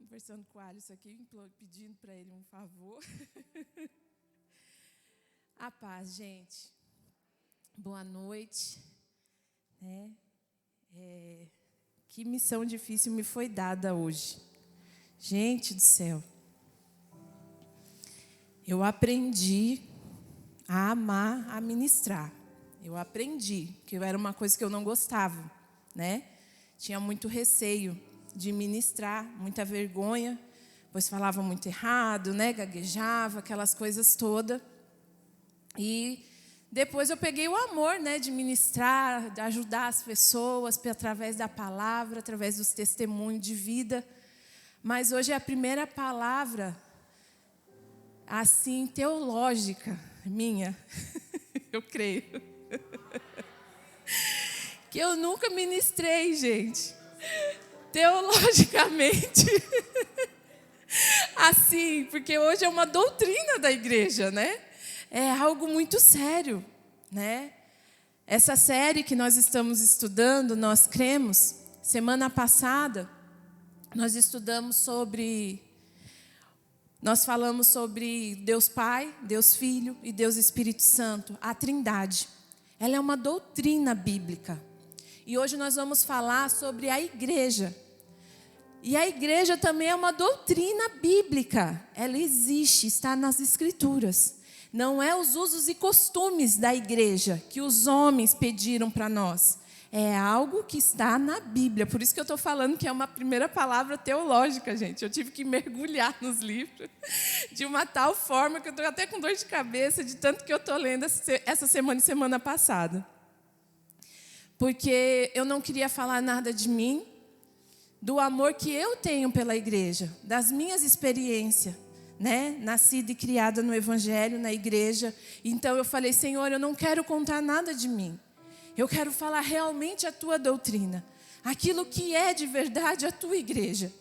conversando com o Alisson aqui, pedindo para ele um favor. A paz, gente. Boa noite. Que missão difícil me foi dada hoje. Gente do céu. Eu aprendi a amar, a ministrar. Eu aprendi, que era uma coisa que eu não gostava, né? Tinha muito receio de ministrar, muita vergonha, pois falava muito errado, né? Gaguejava, aquelas coisas todas. E depois eu peguei o amor, né, de ministrar, de ajudar as pessoas através da palavra, através dos testemunhos de vida. Mas hoje é a primeira palavra, assim, teológica minha, eu creio, que eu nunca ministrei, gente, teologicamente, assim, porque hoje é uma doutrina da igreja, né? É algo muito sério, né? Essa série que nós estamos estudando, nós cremos, semana passada, nós falamos sobre Deus Pai, Deus Filho e Deus Espírito Santo, a Trindade. Ela é uma doutrina bíblica. E hoje nós vamos falar sobre a igreja. E a igreja também é uma doutrina bíblica. Ela existe, está nas Escrituras. Não é os usos e costumes da igreja que os homens pediram para nós. É algo que está na Bíblia. Por isso que eu estou falando que é uma primeira palavra teológica, gente. Eu tive que mergulhar nos livros de uma tal forma que eu estou até com dor de cabeça de tanto que eu estou lendo essa semana e semana passada. Porque eu não queria falar nada de mim, do amor que eu tenho pela igreja, das minhas experiências, né? Nascida e criada no Evangelho, na igreja. Então eu falei, Senhor, eu não quero contar nada de mim. Eu quero falar realmente a tua doutrina, aquilo que é de verdade a tua igreja,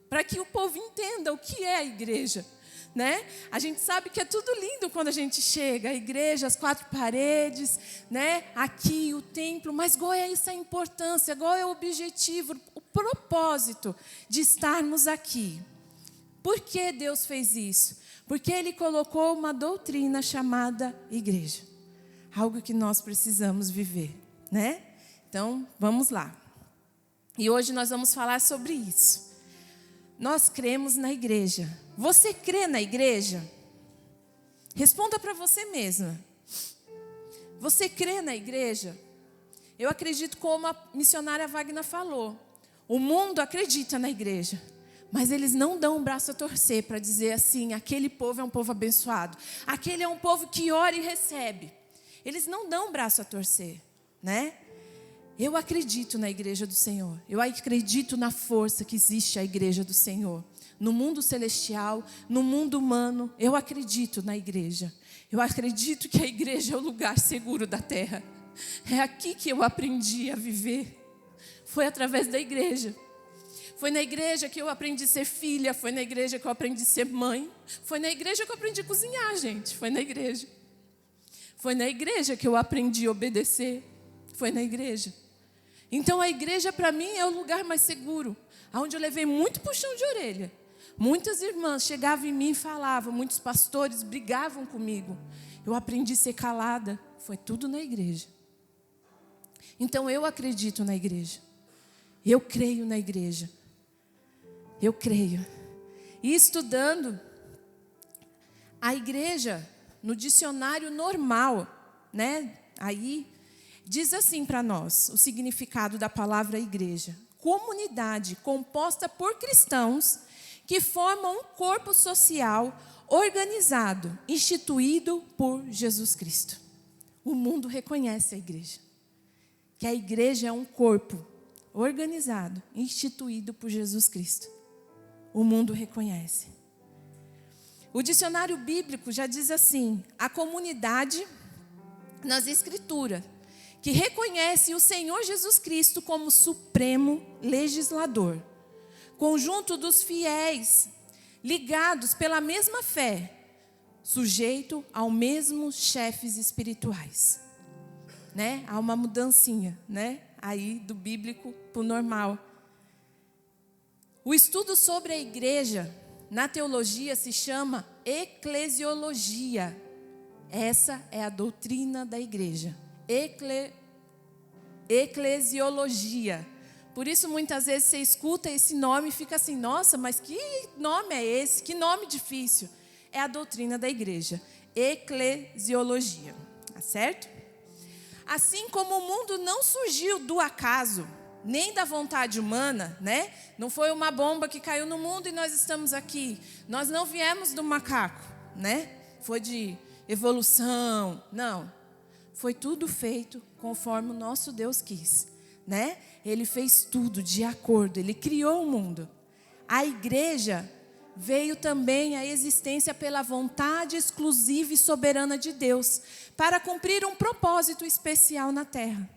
para que o povo entenda o que é a igreja, né? A gente sabe que é tudo lindo quando a gente chega, a igreja, as quatro paredes, né? Aqui o templo, mas qual é essa importância, qual é o objetivo, o propósito de estarmos aqui? Por que Deus fez isso? Porque Ele colocou uma doutrina chamada igreja, algo que nós precisamos viver, né? Então, vamos lá. E hoje nós vamos falar sobre isso. Nós cremos na igreja. Você crê na igreja? Responda para você mesma. Você crê na igreja? Eu acredito como a missionária Wagner falou. O mundo acredita na igreja, mas eles não dão o braço a torcer para dizer assim, aquele povo é um povo abençoado. Aquele é um povo que ora e recebe. Eles não dão o braço a torcer, né? Eu acredito na igreja do Senhor. Eu acredito na força que existe a igreja do Senhor. No mundo celestial, no mundo humano, eu acredito na igreja. Eu acredito que a igreja é o lugar seguro da terra. É aqui que eu aprendi a viver. Foi através da igreja. Foi na igreja que eu aprendi a ser filha. Foi na igreja que eu aprendi a ser mãe. Foi na igreja que eu aprendi a cozinhar, gente. Foi na igreja. Foi na igreja que eu aprendi a obedecer. Foi na igreja. Então a igreja para mim é o lugar mais seguro, onde eu levei muito puxão de orelha. Muitas irmãs chegavam em mim e falavam, muitos pastores brigavam comigo. Eu aprendi a ser calada. Foi tudo na igreja. Então eu acredito na igreja. Eu creio na igreja. Eu creio. E estudando a igreja no dicionário normal, né? Aí diz assim para nós o significado da palavra igreja: comunidade composta por cristãos que formam um corpo social organizado, instituído por Jesus Cristo. O mundo reconhece a igreja, que a igreja é um corpo organizado, instituído por Jesus Cristo. O mundo reconhece. O dicionário bíblico já diz assim: a comunidade nas Escrituras que reconhece o Senhor Jesus Cristo como supremo legislador, conjunto dos fiéis ligados pela mesma fé, sujeito ao mesmo chefes espirituais, né? Há uma mudancinha, né? Aí do bíblico para o normal. O estudo sobre a igreja na teologia se chama eclesiologia. Essa é a doutrina da igreja. Eclesiologia. Por isso, muitas vezes, você escuta esse nome e fica assim, nossa, mas que nome é esse? Que nome difícil. É a doutrina da igreja. Eclesiologia. Tá certo? Assim como o mundo não surgiu do acaso, nem da vontade humana, né? Não foi uma bomba que caiu no mundo e nós estamos aqui. Nós não viemos do macaco, né? Foi de evolução. Não. Foi tudo feito conforme o nosso Deus quis, né? Ele fez tudo de acordo, ele criou o mundo. A igreja veio também à existência pela vontade exclusiva e soberana de Deus, para cumprir um propósito especial na terra.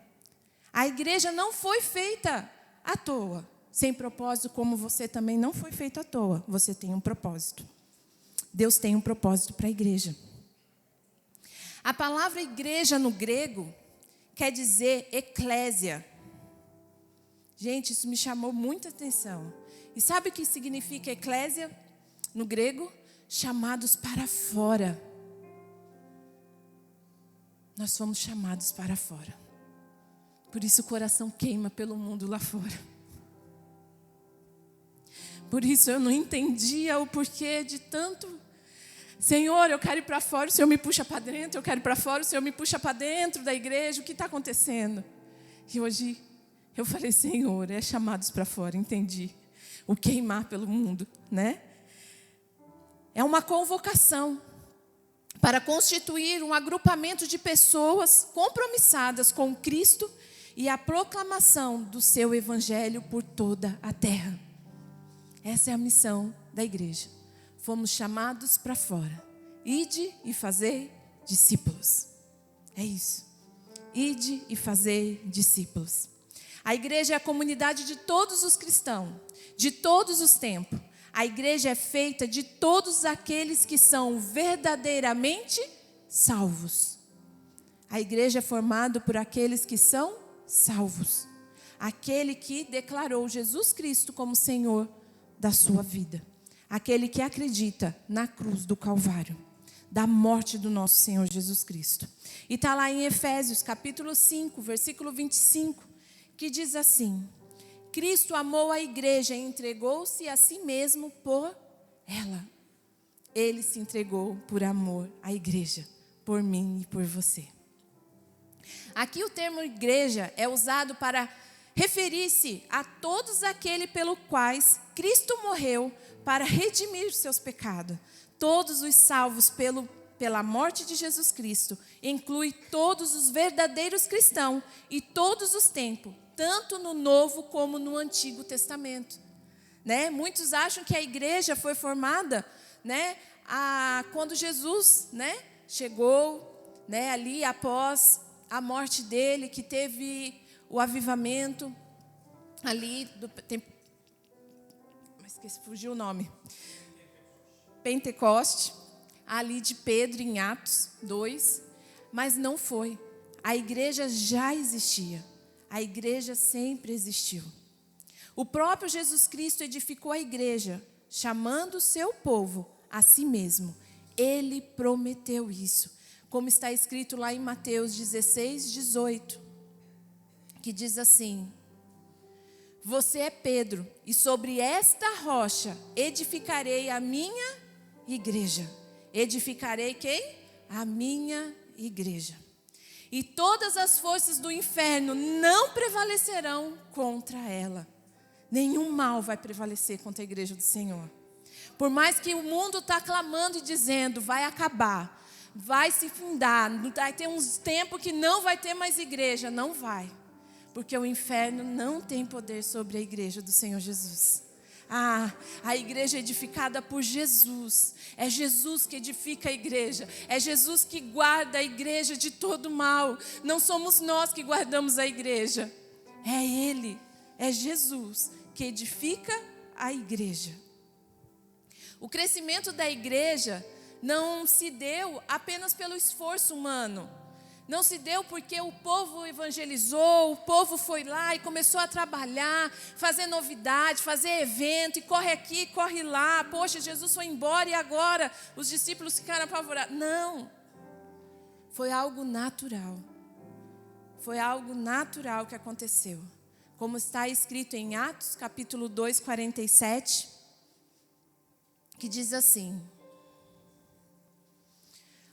A igreja não foi feita à toa, sem propósito, como você também não foi feito à toa. Você tem um propósito. Deus tem um propósito para a igreja. A palavra igreja no grego quer dizer eclésia. Gente, isso me chamou muita atenção. E sabe o que significa eclésia no grego? Chamados para fora. Nós fomos chamados para fora. Por isso o coração queima pelo mundo lá fora. Por isso eu não entendia o porquê de tanto. Senhor, eu quero ir para fora, o Senhor me puxa para dentro. Eu quero ir para fora, o Senhor me puxa para dentro da igreja. O que está acontecendo? E hoje eu falei, Senhor, é chamados para fora, entendi. O queimar pelo mundo, né? É uma convocação para constituir um agrupamento de pessoas compromissadas com Cristo e a proclamação do seu evangelho por toda a terra. Essa é a missão da igreja. Fomos chamados para fora. Ide e fazei discípulos. É isso. Ide e fazei discípulos. A igreja é a comunidade de todos os cristãos, de todos os tempos. A igreja é feita de todos aqueles que são verdadeiramente salvos. A igreja é formada por aqueles que são salvos. Aquele que declarou Jesus Cristo como Senhor da sua vida. Aquele que acredita na cruz do Calvário, da morte do nosso Senhor Jesus Cristo. E está lá em Efésios, capítulo 5, versículo 25, que diz assim: Cristo amou a igreja e entregou-se a si mesmo por ela. Ele se entregou por amor à igreja, por mim e por você. Aqui o termo igreja é usado para referir-se a todos aqueles pelos quais Cristo morreu para redimir seus pecados. Todos os salvos pela morte de Jesus Cristo, inclui todos os verdadeiros cristãos e todos os tempos, tanto no Novo como no Antigo Testamento. Né? Muitos acham que a igreja foi formada, né, quando Jesus, né, chegou, né, ali após a morte dele, que teve o avivamento ali do tempo. Fugiu o nome. Pentecoste, ali de Pedro em Atos 2, mas não foi. A igreja já existia. A igreja sempre existiu. O próprio Jesus Cristo edificou a igreja, chamando o seu povo a si mesmo. Ele prometeu isso, como está escrito lá em Mateus 16, 18, que diz assim: Você é Pedro, e sobre esta rocha edificarei a minha igreja. Edificarei quem? A minha igreja. E todas as forças do inferno não prevalecerão contra ela. Nenhum mal vai prevalecer contra a igreja do Senhor. Por mais que o mundo está clamando e dizendo, vai acabar, vai se findar, vai ter uns tempos que não vai ter mais igreja. Não vai. Porque o inferno não tem poder sobre a igreja do Senhor Jesus. A igreja é edificada por Jesus. É Jesus que edifica a igreja. É Jesus que guarda a igreja de todo mal. Não somos nós que guardamos a igreja. É Ele, é Jesus que edifica a igreja. O crescimento da igreja não se deu apenas pelo esforço humano. Não se deu porque o povo evangelizou, o povo foi lá e começou a trabalhar, fazer novidade, fazer evento, e corre aqui, corre lá. Poxa, Jesus foi embora e agora os discípulos ficaram apavorados. Não, foi algo natural. Foi algo natural que aconteceu. Como está escrito em Atos, capítulo 2, 47, que diz assim: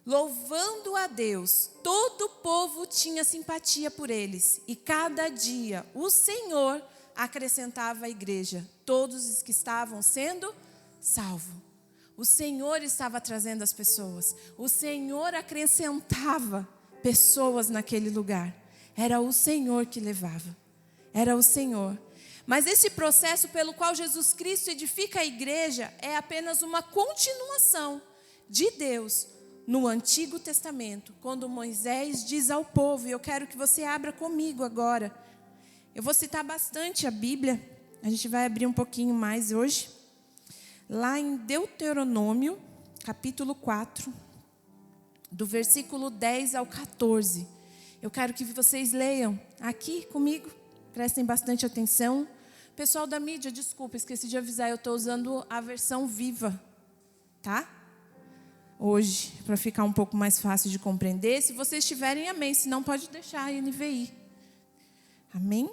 louvando a Deus, todo o povo tinha simpatia por eles, e cada dia o Senhor acrescentava à igreja todos os que estavam sendo salvos. O Senhor estava trazendo as pessoas, o Senhor acrescentava pessoas naquele lugar. Era o Senhor que levava, era o Senhor. Mas esse processo pelo qual Jesus Cristo edifica a igreja é apenas uma continuação de Deus no Antigo Testamento, quando Moisés diz ao povo, e eu quero que você abra comigo agora. Eu vou citar bastante a Bíblia, a gente vai abrir um pouquinho mais hoje. Lá em Deuteronômio, capítulo 4, do versículo 10 ao 14. Eu quero que vocês leiam aqui comigo, prestem bastante atenção. Pessoal da mídia, desculpa, esqueci de avisar, eu estou usando a versão viva, tá? Hoje, para ficar um pouco mais fácil de compreender. Se vocês tiverem, amém. Se não, pode deixar a NVI. Amém?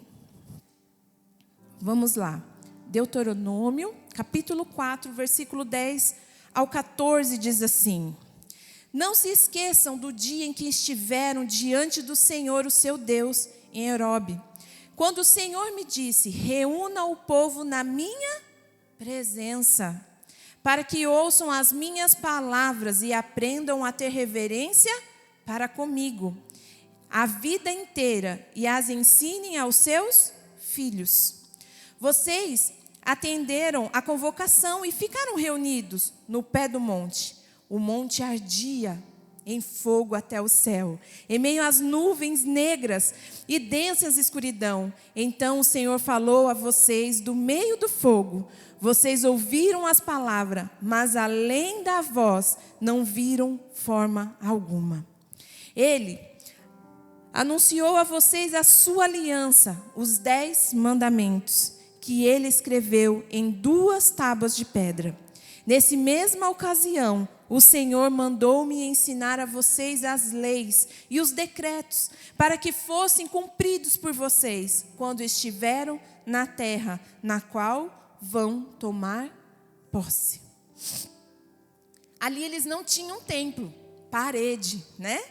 Vamos lá. Deuteronômio, capítulo 4, versículo 10 ao 14, diz assim: não se esqueçam do dia em que estiveram diante do Senhor, o seu Deus, em Herobe, quando o Senhor me disse: reúna o povo na minha presença, para que ouçam as minhas palavras e aprendam a ter reverência para comigo a vida inteira e as ensinem aos seus filhos. Vocês atenderam a convocação e ficaram reunidos no pé do monte. O monte ardia em fogo até o céu, em meio às nuvens negras e densas escuridão. Então o Senhor falou a vocês do meio do fogo. Vocês ouviram as palavras, mas além da voz, não viram forma alguma. Ele anunciou a vocês a sua aliança, os 10 mandamentos, que ele escreveu em 2 tábuas de pedra. Nessa mesma ocasião, o Senhor mandou-me ensinar a vocês as leis e os decretos, para que fossem cumpridos por vocês, quando estiveram na terra, na qual vão tomar posse. Ali eles não tinham templo, parede, né?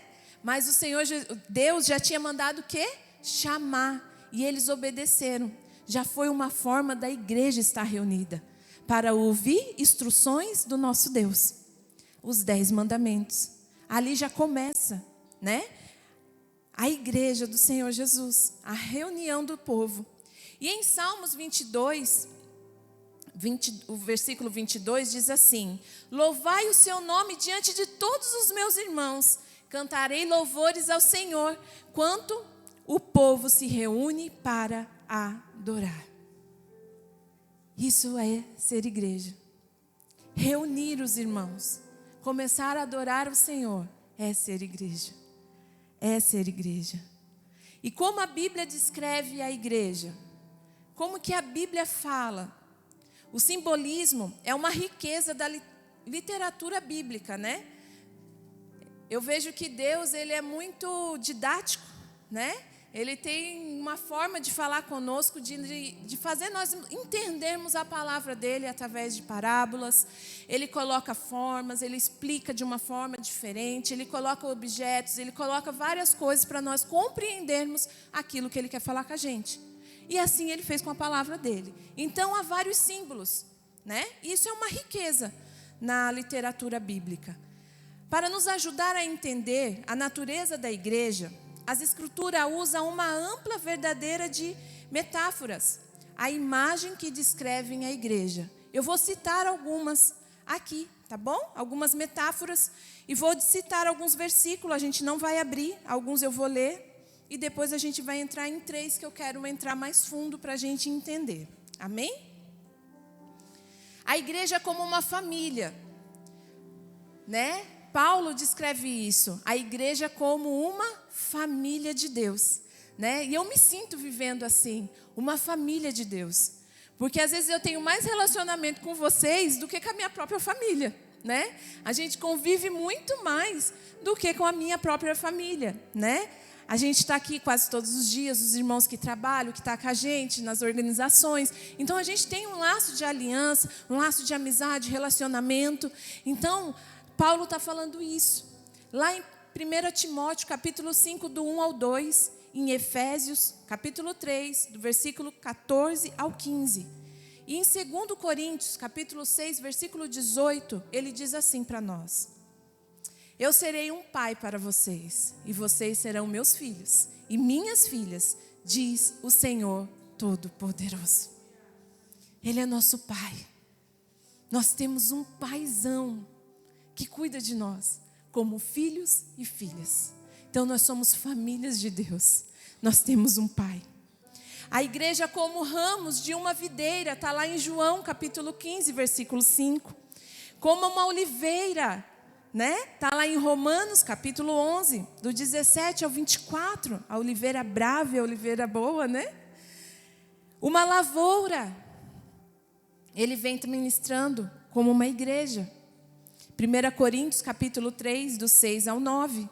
Mas o Senhor, Deus já tinha mandado o quê? Chamar, e eles obedeceram. Já foi uma forma da igreja estar reunida, para ouvir instruções do nosso Deus. Os 10 mandamentos. Ali já começa, né? A igreja do Senhor Jesus, a reunião do povo. E em Salmos 22, o versículo 22 diz assim: louvai o seu nome diante de todos os meus irmãos, cantarei louvores ao Senhor, quanto o povo se reúne para adorar. Isso é ser igreja. Reunir os irmãos, começar a adorar o Senhor, é ser igreja. É ser igreja. E como a Bíblia descreve a igreja? Como que a Bíblia fala? O simbolismo é uma riqueza da literatura bíblica, né? Eu vejo que Deus, ele é muito didático, né? Ele tem uma forma de falar conosco, de fazer nós entendermos a palavra dele através de parábolas. Ele coloca formas, ele explica de uma forma diferente, ele coloca objetos, ele coloca várias coisas para nós compreendermos aquilo que ele quer falar com a gente. E assim ele fez com a palavra dele. Então há vários símbolos, né? Isso é uma riqueza na literatura bíblica. Para nos ajudar a entender a natureza da igreja, as Escrituras usam uma ampla verdadeira de metáforas, a imagem que descrevem a igreja. Eu vou citar algumas aqui, tá bom? Algumas metáforas, e vou citar alguns versículos, a gente não vai abrir, alguns eu vou ler, e depois a gente vai entrar em 3, que eu quero entrar mais fundo para a gente entender. Amém? A igreja é como uma família, né? Paulo descreve isso, a igreja como uma família de Deus, né? E eu me sinto vivendo assim, uma família de Deus. Porque às vezes eu tenho mais relacionamento com vocês do que com a minha própria família, né? A gente convive muito mais do que com a minha própria família, né? A gente está aqui quase todos os dias, os irmãos que trabalham, que estão com a gente nas organizações. Então, a gente tem um laço de aliança, um laço de amizade, relacionamento. Então, Paulo está falando isso. Lá em 1 Timóteo, capítulo 5, do 1 ao 2. Em Efésios, capítulo 3, do versículo 14 ao 15. E em 2 Coríntios, capítulo 6, versículo 18, ele diz assim para nós: eu serei um pai para vocês, e vocês serão meus filhos e minhas filhas, diz o Senhor Todo-Poderoso. Ele é nosso pai. Nós temos um paizão que cuida de nós, como filhos e filhas. Então nós somos famílias de Deus. Nós temos um pai. A igreja como ramos de uma videira, está lá em João capítulo 15, versículo 5. Como uma oliveira, né? Está lá em Romanos capítulo 11, do 17 ao 24. A oliveira brava e a oliveira boa, né? Uma lavoura. Ele vem ministrando como uma igreja. 1 Coríntios capítulo 3, do 6 ao 9.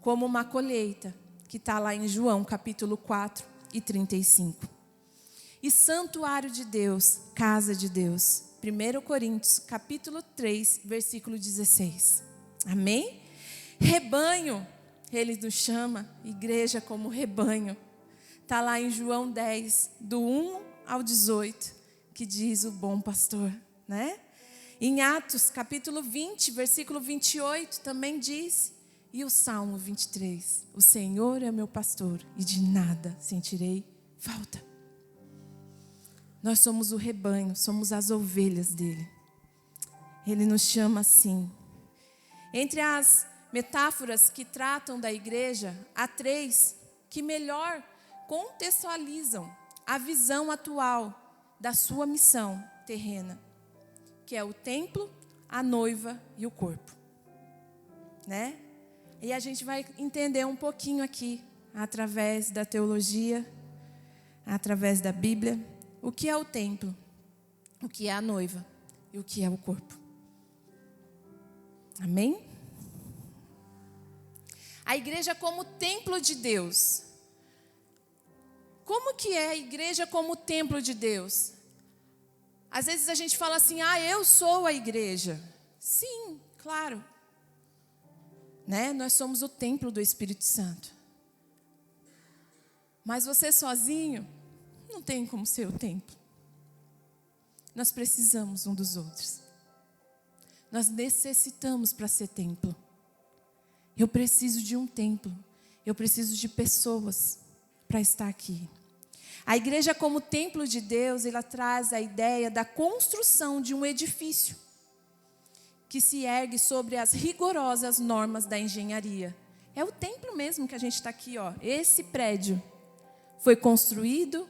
Como uma colheita, que está lá em João, capítulo 4 e 35. E santuário de Deus, casa de Deus. 1 Coríntios, capítulo 3, versículo 16. Amém? Rebanho, ele nos chama, igreja como rebanho. Está lá em João 10, do 1 ao 18, que diz o bom pastor, né? Em Atos, capítulo 20, versículo 28, também diz... E o Salmo 23, o Senhor é meu pastor e de nada sentirei falta. Nós somos o rebanho, somos as ovelhas dele. Ele nos chama assim. Entre as metáforas que tratam da igreja, há 3 que melhor contextualizam a visão atual da sua missão terrena, que é o templo, a noiva e o corpo, né? E a gente vai entender um pouquinho aqui, através da teologia, através da Bíblia, o que é o templo, o que é a noiva e o que é o corpo. Amém? A igreja como templo de Deus. Como que é a igreja como templo de Deus? Às vezes a gente fala assim, eu sou a igreja. Sim, claro. Né? Nós somos o templo do Espírito Santo. Mas você sozinho não tem como ser o templo. Nós precisamos um dos outros. Nós necessitamos para ser templo. Eu preciso de um templo. Eu preciso de pessoas para estar aqui. A igreja como templo de Deus, ela traz a ideia da construção de um edifício que se ergue sobre as rigorosas normas da engenharia. É o templo mesmo que a gente está aqui, ó. Esse prédio foi construído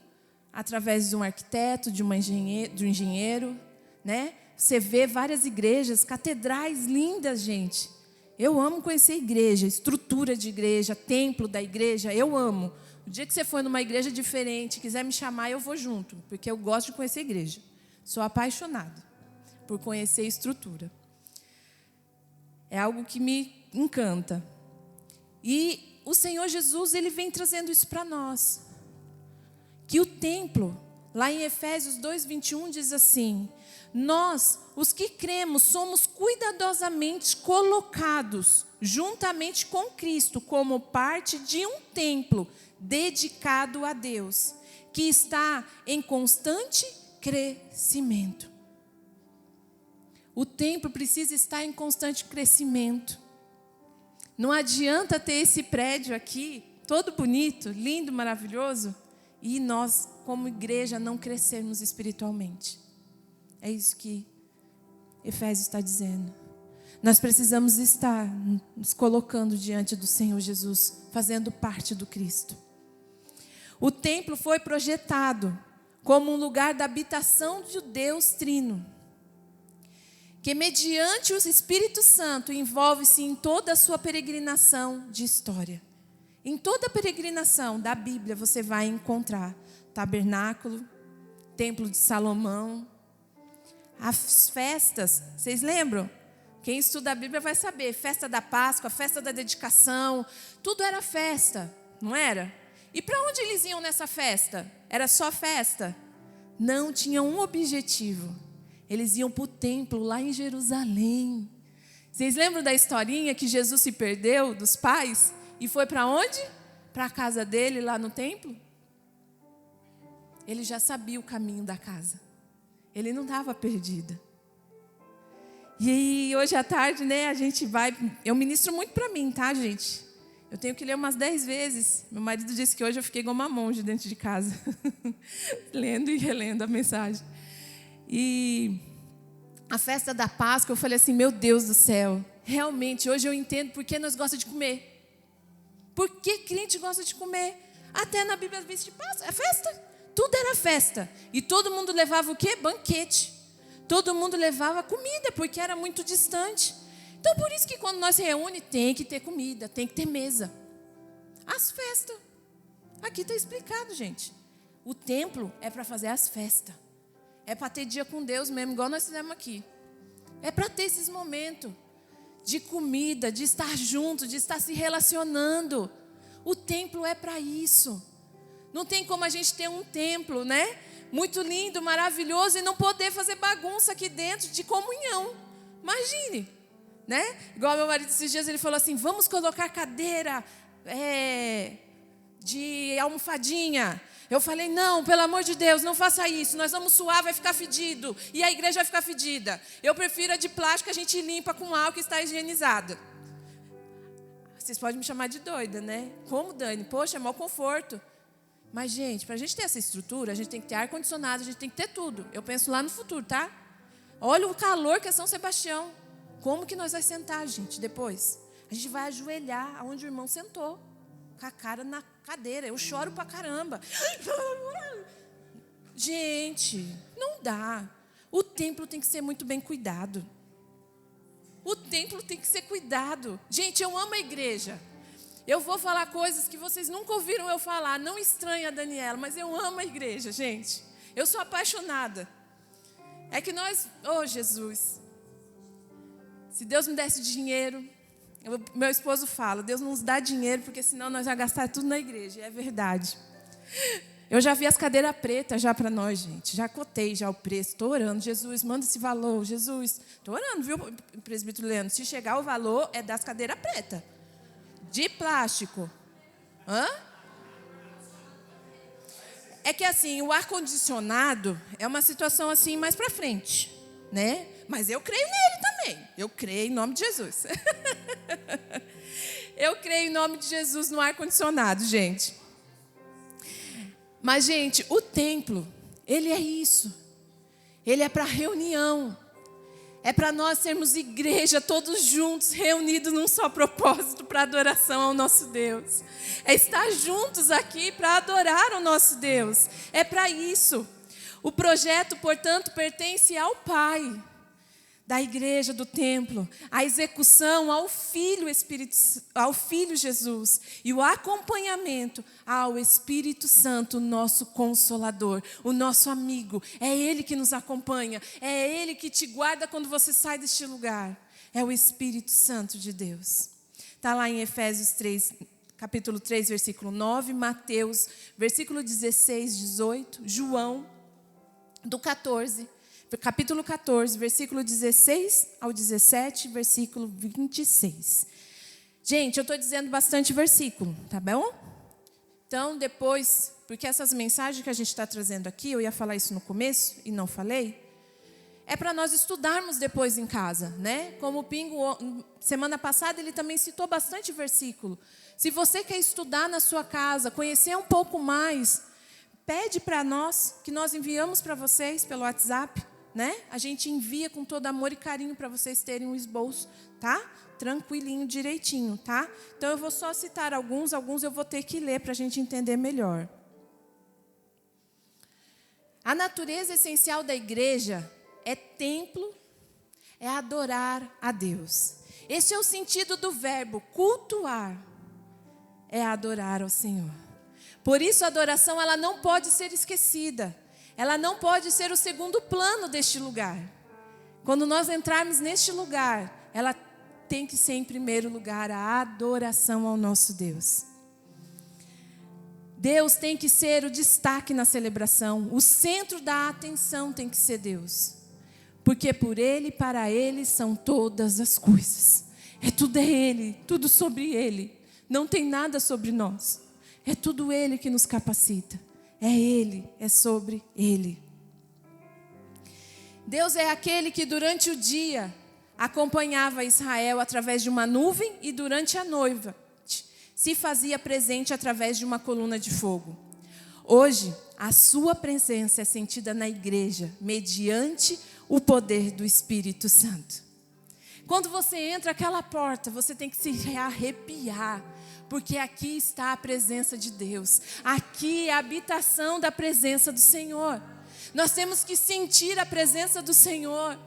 através de um arquiteto, de um engenheiro, né? Você vê várias igrejas, catedrais lindas, gente. Eu amo conhecer igreja, estrutura de igreja, templo da igreja, eu amo. O dia que você for numa igreja diferente, quiser me chamar, eu vou junto, porque eu gosto de conhecer igreja. Sou apaixonada por conhecer estrutura. É algo que me encanta. E o Senhor Jesus, ele vem trazendo isso para nós. Que o templo, lá em Efésios 2:21, diz assim: nós, os que cremos, somos cuidadosamente colocados juntamente com Cristo como parte de um templo dedicado a Deus, que está em constante crescimento. O templo precisa estar em constante crescimento. Não adianta ter esse prédio aqui, todo bonito, lindo, maravilhoso, e nós, como igreja, não crescermos espiritualmente. É isso que Efésios está dizendo. Nós precisamos estar nos colocando diante do Senhor Jesus, fazendo parte do Cristo. O templo foi projetado como um lugar da habitação de Deus Trino. que mediante o Espírito Santo envolve-se em toda a sua peregrinação de história. Em toda a peregrinação da Bíblia você vai encontrar tabernáculo, templo de Salomão, as festas, vocês lembram? Quem estuda a Bíblia vai saber, festa da Páscoa, festa da dedicação, tudo era festa, não era? E para onde eles iam nessa festa? Era só festa? Não, tinha um objetivo. Eles iam para o templo lá em Jerusalém. Vocês lembram da historinha que Jesus se perdeu dos pais? E foi para onde? Para a casa dele lá no templo? Ele já sabia o caminho da casa. Ele não estava perdido. E hoje à tarde, né, a gente vai... Eu ministro muito para mim, tá, gente? Eu tenho que ler umas 10 vezes. Meu marido disse que hoje eu fiquei igual uma monja dentro de casa. Lendo e relendo a mensagem. E a festa da Páscoa, eu falei assim, meu Deus do céu. Realmente, hoje eu entendo por que nós gostamos de comer. Por que crente gosta de comer? Até na Bíblia diz de Páscoa, é festa. Tudo era festa. E todo mundo levava o quê? Banquete. Todo mundo levava comida, porque era muito distante. Então, por isso que quando nós se reúne, tem que ter comida, tem que ter mesa. As festas. Aqui está explicado, gente. O templo é para fazer as festas. É para ter dia com Deus mesmo, igual nós fizemos aqui. É para ter esses momentos de comida, de estar junto, de estar se relacionando. O templo é para isso. Não tem como a gente ter um templo, né? Muito lindo, maravilhoso, e não poder fazer bagunça aqui dentro de comunhão. Imagine, né? Igual meu marido esses dias, ele falou assim, vamos colocar cadeira de almofadinha. Eu falei, não, pelo amor de Deus, não faça isso. Nós vamos suar, vai ficar fedido. E a igreja vai ficar fedida. Eu prefiro a de plástico, a gente limpa com álcool e está higienizada. Vocês podem me chamar de doida, né? Como, Dani? Poxa, é mau conforto. Mas, gente, para a gente ter essa estrutura, a gente tem que ter ar-condicionado, a gente tem que ter tudo. Eu penso lá no futuro, tá? Olha o calor que é São Sebastião. Como que nós vamos sentar, gente, depois? A gente vai ajoelhar onde o irmão sentou, com a cara na cadeira. Eu choro pra caramba. Gente, não dá. O templo tem que ser muito bem cuidado. O templo tem que ser cuidado. Gente, eu amo a igreja. Eu vou falar coisas que vocês nunca ouviram eu falar. Não estranha a Daniela, mas eu amo a igreja, gente. Eu sou apaixonada. É que nós... Oh, Jesus. Se Deus me desse dinheiro... Meu esposo fala, Deus não nos dá dinheiro, porque senão nós vamos gastar tudo na igreja. E é verdade. Eu já vi as cadeiras pretas já para nós, gente. Já cotei já o preço. Estou orando. Jesus, manda esse valor. Jesus, estou orando, viu, presbítero Leandro? Se chegar o valor, é das cadeiras pretas. De plástico. Hã? É que assim, o ar-condicionado é uma situação assim mais para frente, né? Mas eu creio nele também. Eu creio em nome de Jesus. Eu creio em nome de Jesus no ar-condicionado, gente. Mas, gente, o templo, ele é isso. Ele é para reunião. É para nós sermos igreja, todos juntos, reunidos num só propósito, para adoração ao nosso Deus. É estar juntos aqui para adorar o nosso Deus. É para isso. O projeto, portanto, pertence ao Pai da igreja, do templo, a execução ao Filho Jesus e o acompanhamento ao Espírito Santo, nosso Consolador, o nosso amigo. É Ele que nos acompanha, é Ele que te guarda quando você sai deste lugar. É o Espírito Santo de Deus. Está lá em Efésios 3, capítulo 3, versículo 9, Mateus, versículo 16, 18, João, do 14, capítulo 14, versículo 16 ao 17, versículo 26. Gente, eu estou dizendo bastante versículo, tá bom? Então, depois, porque essas mensagens que a gente está trazendo aqui, eu ia falar isso no começo e não falei, é para nós estudarmos depois em casa, né? Como o Pingo, semana passada, ele também citou bastante versículo. Se você quer estudar na sua casa, conhecer um pouco mais, pede para nós, que nós enviamos para vocês pelo WhatsApp, né? A gente envia com todo amor e carinho para vocês terem um esboço, tá? Tranquilinho, direitinho, tá? Então eu vou só citar alguns eu vou ter que ler para a gente entender melhor. A natureza essencial da igreja é templo, é adorar a Deus. Esse é o sentido do verbo cultuar, é adorar ao Senhor. Por isso a adoração ela não pode ser esquecida, ela não pode ser o segundo plano deste lugar. Quando nós entrarmos neste lugar, ela tem que ser em primeiro lugar a adoração ao nosso Deus. Deus tem que ser o destaque na celebração, o centro da atenção tem que ser Deus. Porque por Ele e para Ele são todas as coisas. Tudo é Ele, tudo sobre Ele. Não tem nada sobre nós. É tudo Ele que nos capacita. É Ele, é sobre Ele. Deus é aquele que durante o dia acompanhava Israel através de uma nuvem e durante a noite se fazia presente através de uma coluna de fogo. Hoje, a sua presença é sentida na igreja mediante o poder do Espírito Santo. Quando você entra aquela porta, você tem que se arrepiar, porque aqui está a presença de Deus. Aqui é a habitação da presença do Senhor. Nós temos que sentir a presença do Senhor.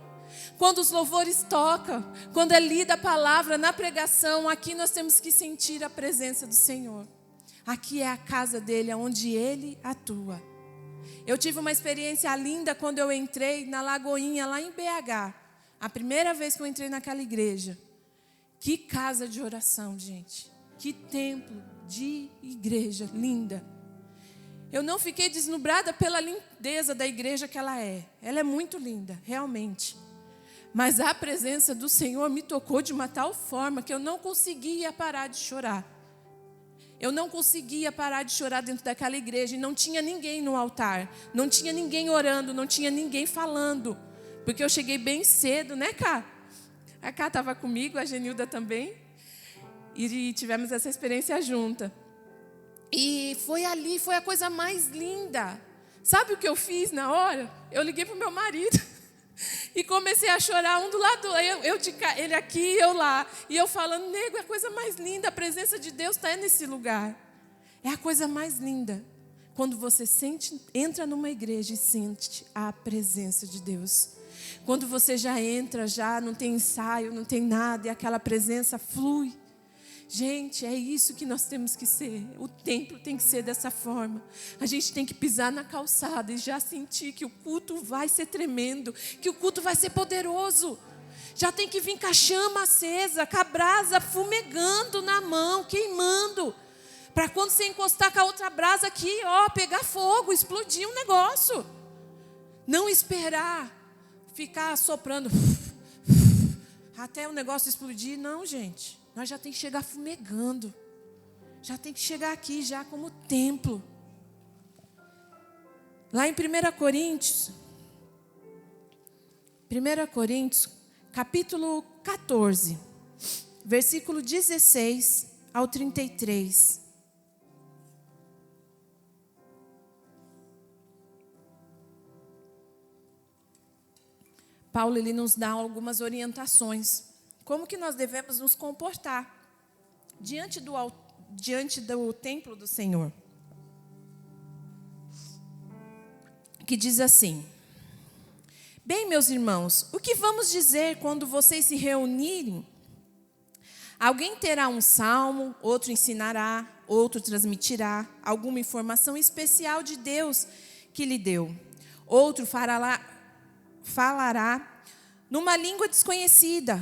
Quando os louvores tocam, quando é lida a palavra na pregação, aqui nós temos que sentir a presença do Senhor. Aqui é a casa dele, onde ele atua. Eu tive uma experiência linda quando eu entrei na Lagoinha, lá em BH. A primeira vez que eu entrei naquela igreja. Que casa de oração, gente. Que templo de igreja linda. Eu não fiquei deslumbrada pela lindeza da igreja que ela é. Ela é muito linda, realmente. Mas a presença do Senhor me tocou de uma tal forma que eu não conseguia parar de chorar. Eu não conseguia parar de chorar dentro daquela igreja. E não tinha ninguém no altar. Não tinha ninguém orando. Não tinha ninguém falando. Porque eu cheguei bem cedo, né, Cá? A Cá estava comigo, a Genilda também. E tivemos essa experiência junta. E foi ali, foi a coisa mais linda. Sabe o que eu fiz na hora? Eu liguei para o meu marido. E comecei a chorar um do lado, ele aqui, eu lá. E eu falando, nego, é a coisa mais linda, a presença de Deus está nesse lugar. É a coisa mais linda. Quando você entra numa igreja e sente a presença de Deus. Quando você já entra, já não tem ensaio, não tem nada, e aquela presença flui. Gente, é isso que nós temos que ser. O templo tem que ser dessa forma. A gente tem que pisar na calçada e já sentir que o culto vai ser tremendo, que o culto vai ser poderoso. Já tem que vir com a chama acesa, com a brasa fumegando na mão, queimando. Para quando você encostar com a outra brasa aqui, pegar fogo, explodir um negócio. Não esperar ficar soprando até o negócio explodir. Não, gente. Nós já tem que chegar fumegando. Já tem que chegar aqui já como templo. Lá em 1 Coríntios, capítulo 14, versículo 16 ao 33. Paulo ele nos dá algumas orientações. Como que nós devemos nos comportar diante do templo do Senhor? Que diz assim: bem, meus irmãos, o que vamos dizer quando vocês se reunirem? Alguém terá um salmo, outro ensinará, outro transmitirá alguma informação especial de Deus que lhe deu. Outro falará numa língua desconhecida,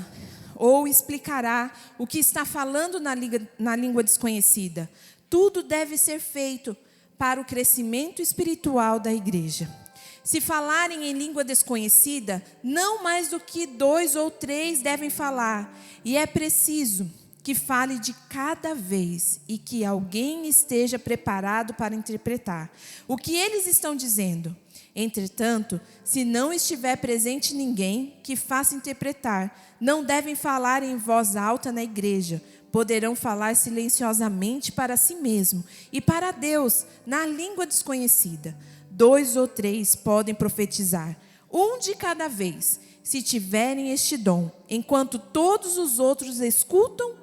ou explicará o que está falando na língua desconhecida. Tudo deve ser feito para o crescimento espiritual da igreja. Se falarem em língua desconhecida, não mais do que 2 ou 3 devem falar, e é preciso que fale de cada vez e que alguém esteja preparado para interpretar o que eles estão dizendo. Entretanto, se não estiver presente ninguém que faça interpretar, não devem falar em voz alta na igreja. Poderão falar silenciosamente para si mesmo e para Deus, na língua desconhecida. 2 ou 3 podem profetizar, um de cada vez, se tiverem este dom, enquanto todos os outros escutam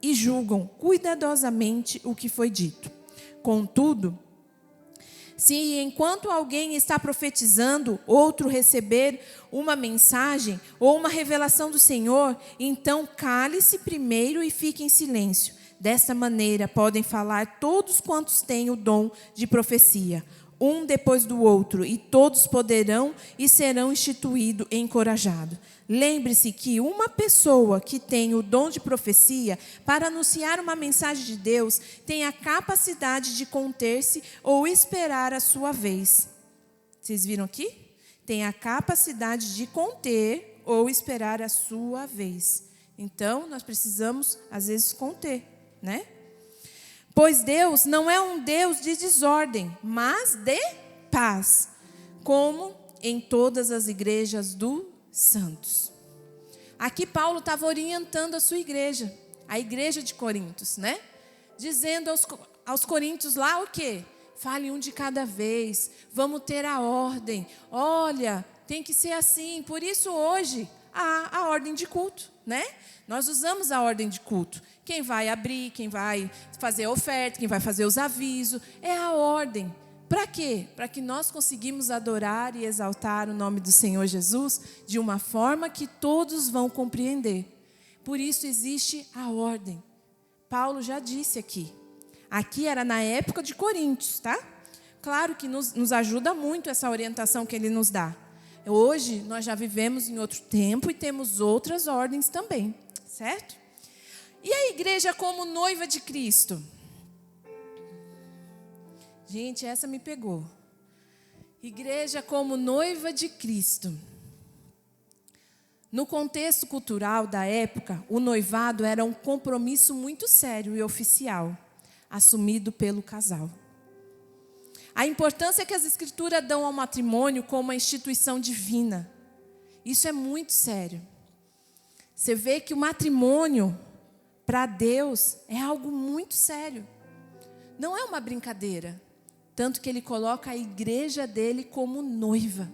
e julgam cuidadosamente o que foi dito. Contudo, Se enquanto alguém está profetizando, outro receber uma mensagem ou uma revelação do Senhor, então cale-se primeiro e fique em silêncio. Desta maneira podem falar todos quantos têm o dom de profecia, um depois do outro, e todos poderão e serão instituídos e encorajados. Lembre-se que uma pessoa que tem o dom de profecia para anunciar uma mensagem de Deus tem a capacidade de conter-se ou esperar a sua vez. Vocês viram aqui? Tem a capacidade de conter ou esperar a sua vez. Então, nós precisamos, às vezes, conter, né? Pois Deus não é um Deus de desordem, mas de paz, como em todas as igrejas dos santos. Aqui Paulo estava orientando a sua igreja, a igreja de Corintos, né? Dizendo aos coríntios lá o quê? Fale um de cada vez, vamos ter a ordem. Olha, tem que ser assim. Por isso hoje há a ordem de culto, né? Nós usamos a ordem de culto. Quem vai abrir, quem vai fazer a oferta, quem vai fazer os avisos, é a ordem. Para quê? Para que nós conseguimos adorar e exaltar o nome do Senhor Jesus de uma forma que todos vão compreender. Por isso existe a ordem. Paulo já disse aqui. Aqui era na época de Coríntios, tá? Claro que nos ajuda muito essa orientação que ele nos dá. Hoje nós já vivemos em outro tempo e temos outras ordens também, certo? E a igreja como noiva de Cristo? Gente, essa me pegou. Igreja como noiva de Cristo. No contexto cultural da época, o noivado era um compromisso muito sério e oficial, assumido pelo casal. A importância que as Escrituras dão ao matrimônio como uma instituição divina. Isso é muito sério. Você vê que o matrimônio, para Deus, é algo muito sério. Não é uma brincadeira. Tanto que Ele coloca a igreja dele como noiva.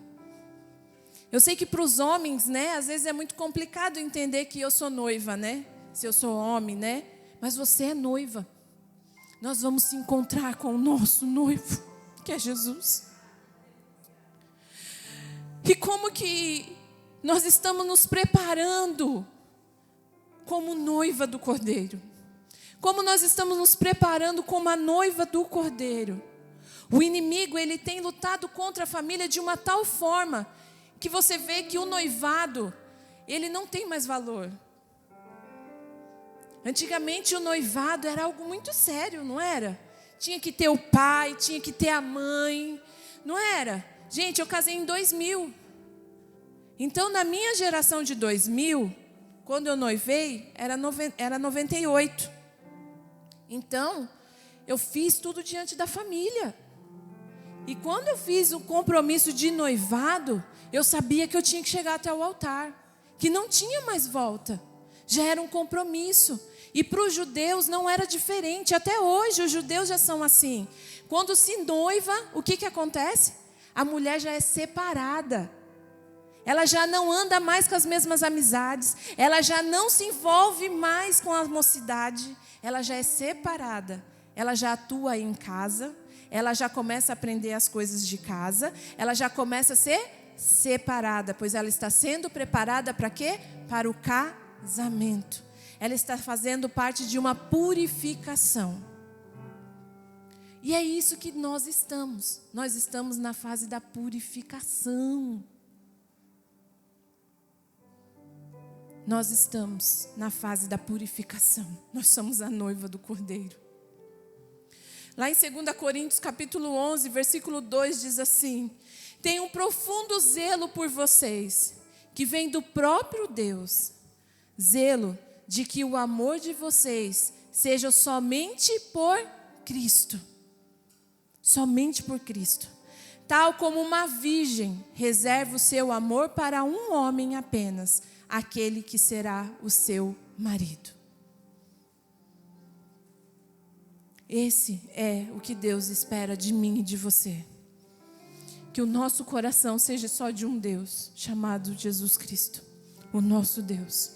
Eu sei que para os homens, né, às vezes é muito complicado entender que eu sou noiva, né? Se eu sou homem, né? Mas você é noiva. Nós vamos se encontrar com o nosso noivo, que é Jesus. E como que nós estamos nos preparando como noiva do Cordeiro? Como nós estamos nos preparando como a noiva do Cordeiro? O inimigo, ele tem lutado contra a família de uma tal forma que você vê que o noivado, ele não tem mais valor. Antigamente o noivado era algo muito sério, não era? Tinha que ter o pai, tinha que ter a mãe, não era? Gente, eu casei em 2000. Então, na minha geração de 2000, quando eu noivei, era 98. Então, eu fiz tudo diante da família. E quando eu fiz o compromisso de noivado, eu sabia que eu tinha que chegar até o altar, que não tinha mais volta. Já era um compromisso. E para os judeus não era diferente. Até hoje os judeus já são assim. Quando se noiva, o que acontece? A mulher já é separada. Ela já não anda mais com as mesmas amizades. Ela já não se envolve mais com a mocidade. Ela já é separada. Ela já atua em casa. Ela já começa a aprender as coisas de casa. Ela já começa a ser separada, pois ela está sendo preparada para quê? Para o casamento. Ela está fazendo parte de uma purificação. E é isso que nós estamos. Nós estamos na fase da purificação. Nós estamos na fase da purificação. Nós somos a noiva do Cordeiro. Lá em 2 Coríntios capítulo 11, versículo 2 diz assim: tenho um profundo zelo por vocês, que vem do próprio Deus. Zelo de que o amor de vocês seja somente por Cristo. Somente por Cristo. Tal como uma virgem reserva o seu amor para um homem apenas, aquele que será o seu marido. Esse é o que Deus espera de mim e de você. Que o nosso coração seja só de um Deus, chamado Jesus Cristo, o nosso Deus.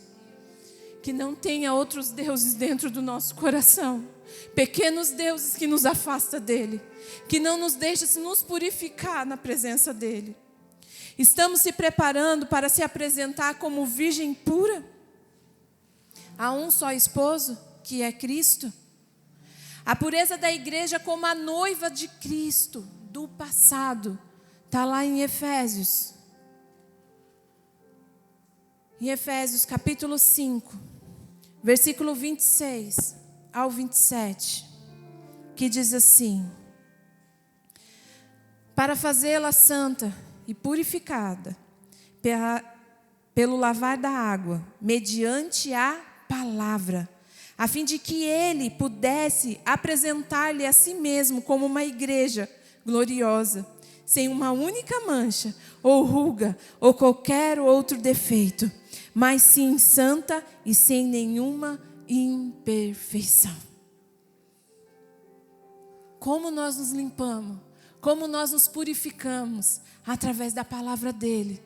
que não tenha outros deuses dentro do nosso coração. Pequenos deuses que nos afastam dele. Que não nos deixa se nos purificar na presença dele. Estamos se preparando para se apresentar como virgem pura? Há um só esposo, que é Cristo. A pureza da igreja como a noiva de Cristo, do passado. Está lá em Efésios. Em Efésios capítulo 5, versículo 26 ao 27, que diz assim: para fazê-la santa e purificada pelo lavar da água, mediante a palavra, a fim de que ele pudesse apresentar-lhe a si mesmo como uma igreja gloriosa, sem uma única mancha, ou ruga, ou qualquer outro defeito, mas sim santa e sem nenhuma imperfeição. Como nós nos limpamos, como nós nos purificamos? Através da palavra dele.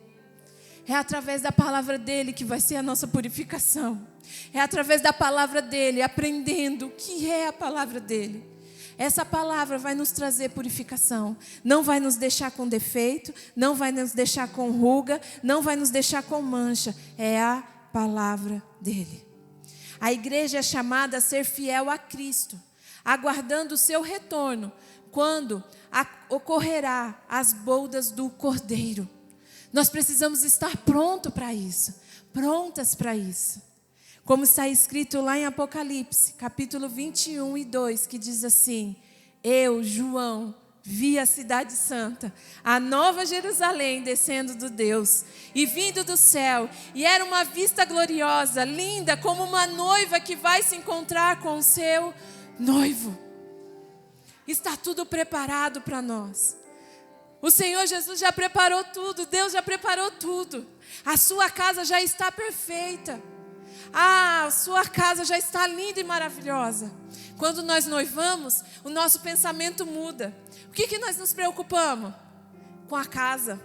É através da palavra dele que vai ser a nossa purificação. É através da palavra dele, aprendendo o que é a palavra dele. Essa palavra vai nos trazer purificação. Não vai nos deixar com defeito, não vai nos deixar com ruga, não vai nos deixar com mancha. É a palavra dele. A igreja é chamada a ser fiel a Cristo, aguardando o seu retorno, quando ocorrerá as bodas do Cordeiro. Nós precisamos estar prontos para isso, prontas para isso. Como está escrito lá em Apocalipse, capítulo 21 e 2, que diz assim: eu, João, vi a cidade santa, a nova Jerusalém descendo do Deus e vindo do céu, e era uma vista gloriosa, linda, como uma noiva que vai se encontrar com o seu noivo. Está tudo preparado para nós. O Senhor Jesus já preparou tudo, Deus já preparou tudo. A sua casa já está perfeita. A sua casa já está linda e maravilhosa. Quando nós noivamos, o nosso pensamento muda. O que nós nos preocupamos? Com a casa.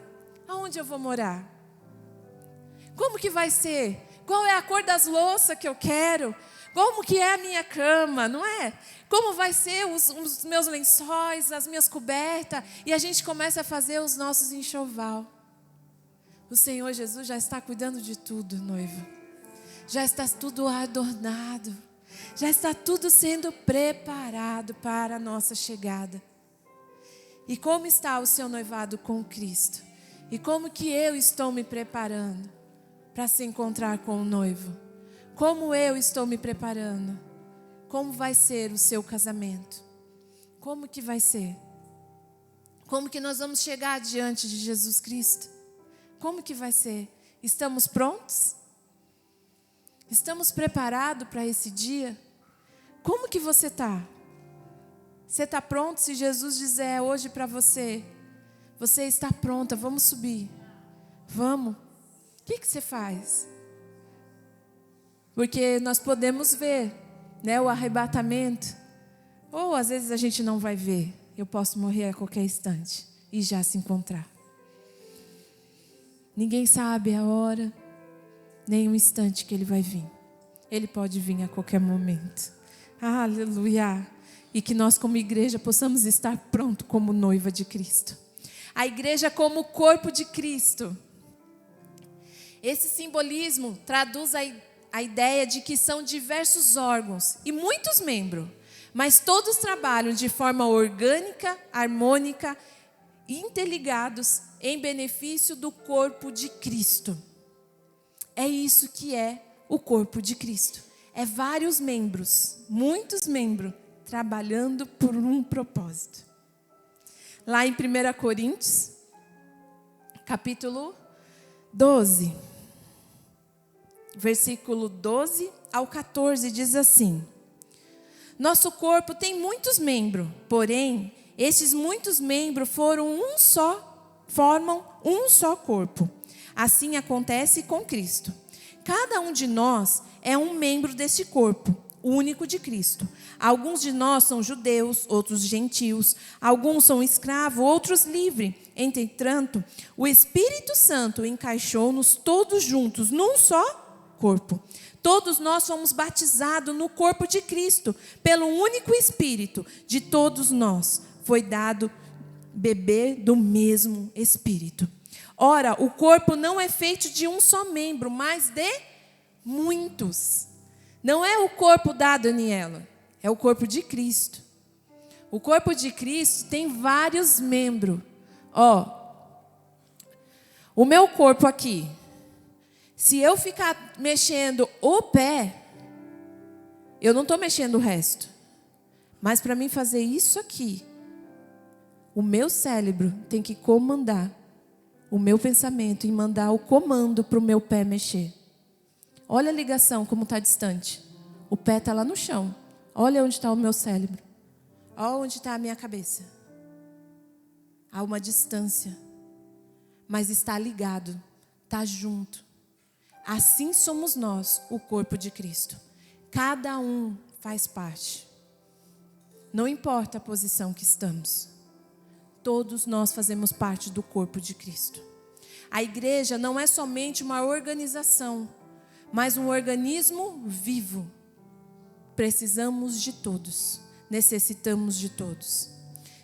Aonde eu vou morar? Como que vai ser? Qual é a cor das louças que eu quero? Como que é a minha cama, não é? Como vai ser os meus lençóis, as minhas cobertas? E a gente começa a fazer os nossos enxoval. O Senhor Jesus já está cuidando de tudo, noiva. Já está tudo adornado. Já está tudo sendo preparado para a nossa chegada. E como está o seu noivado com Cristo? E como que eu estou me preparando para se encontrar com o noivo? Como eu estou me preparando? Como vai ser o seu casamento? Como que vai ser? Como que nós vamos chegar diante de Jesus Cristo? Como que vai ser? Estamos prontos? Estamos preparados para esse dia? Como que você está? Você está pronto? Se Jesus dizer hoje para você, você está pronta, vamos subir. Vamos. O que você faz? Porque nós podemos ver, né, o arrebatamento. Ou às vezes a gente não vai ver. Eu posso morrer a qualquer instante e já se encontrar. Ninguém sabe a hora, nem o instante que ele vai vir. Ele pode vir a qualquer momento. Aleluia. E que nós como igreja possamos estar pronto como noiva de Cristo. A igreja como corpo de Cristo. Esse simbolismo traduz a ideia de que são diversos órgãos e muitos membros, mas todos trabalham de forma orgânica, harmônica, interligados em benefício do corpo de Cristo. É isso que é o corpo de Cristo. É vários membros, muitos membros, trabalhando por um propósito. Lá em 1 Coríntios, capítulo 12, versículo 12 ao 14, diz assim: nosso corpo tem muitos membros, porém, estes muitos membros formam um só corpo. Assim acontece com Cristo. Cada um de nós é um membro deste corpo único de Cristo. Alguns de nós são judeus, outros gentios, alguns são escravos, outros livres. Entretanto, o Espírito Santo encaixou-nos todos juntos num só corpo. Todos nós somos batizados no corpo de Cristo, pelo único Espírito. De todos nós foi dado beber do mesmo Espírito. Ora, o corpo não é feito de um só membro, mas de muitos. Não é o corpo da Daniela, é o corpo de Cristo. O corpo de Cristo tem vários membros. O meu corpo aqui, se eu ficar mexendo o pé, eu não estou mexendo o resto. Mas para mim fazer isso aqui, o meu cérebro tem que comandar o meu pensamento e mandar o comando para o meu pé mexer. Olha a ligação, como está distante. O pé está lá no chão. Olha onde está o meu cérebro. Olha onde está a minha cabeça. Há uma distância. Mas está ligado. Está junto. Assim somos nós, o corpo de Cristo. Cada um faz parte. Não importa a posição que estamos. Todos nós fazemos parte do corpo de Cristo. A igreja não é somente uma organização, mas um organismo vivo. Precisamos de todos. Necessitamos de todos.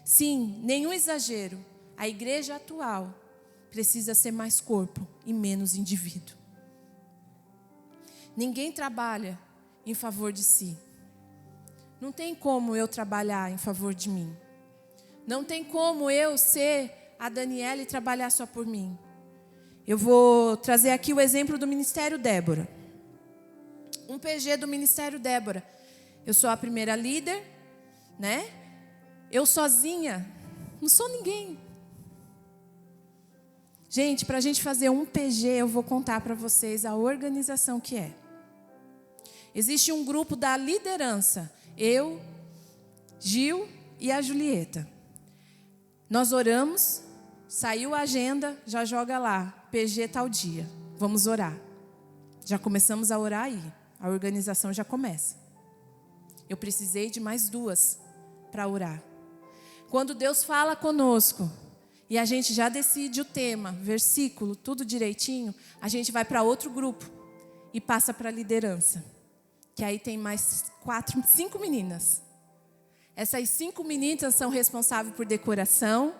Sim, nenhum exagero. A igreja atual precisa ser mais corpo e menos indivíduo. Ninguém trabalha em favor de si. Não tem como eu trabalhar em favor de mim. Não tem como eu ser a Daniela e trabalhar só por mim. Eu vou trazer aqui o exemplo do Ministério Débora. Um PG do Ministério Débora. Eu sou a primeira líder, né? Eu sozinha, não sou ninguém. Gente, para a gente fazer um PG, eu vou contar para vocês a organização que é. Existe um grupo da liderança. Eu, Gil e a Julieta. Nós oramos, saiu a agenda, já joga lá, PG tal dia, vamos orar. Já começamos a orar aí, a organização já começa. Eu precisei de mais 2 para orar. Quando Deus fala conosco, e a gente já decide o tema, versículo, tudo direitinho, a gente vai para outro grupo e passa para a liderança. Que aí tem mais 5 meninas. Essas 5 meninas são responsáveis por decoração,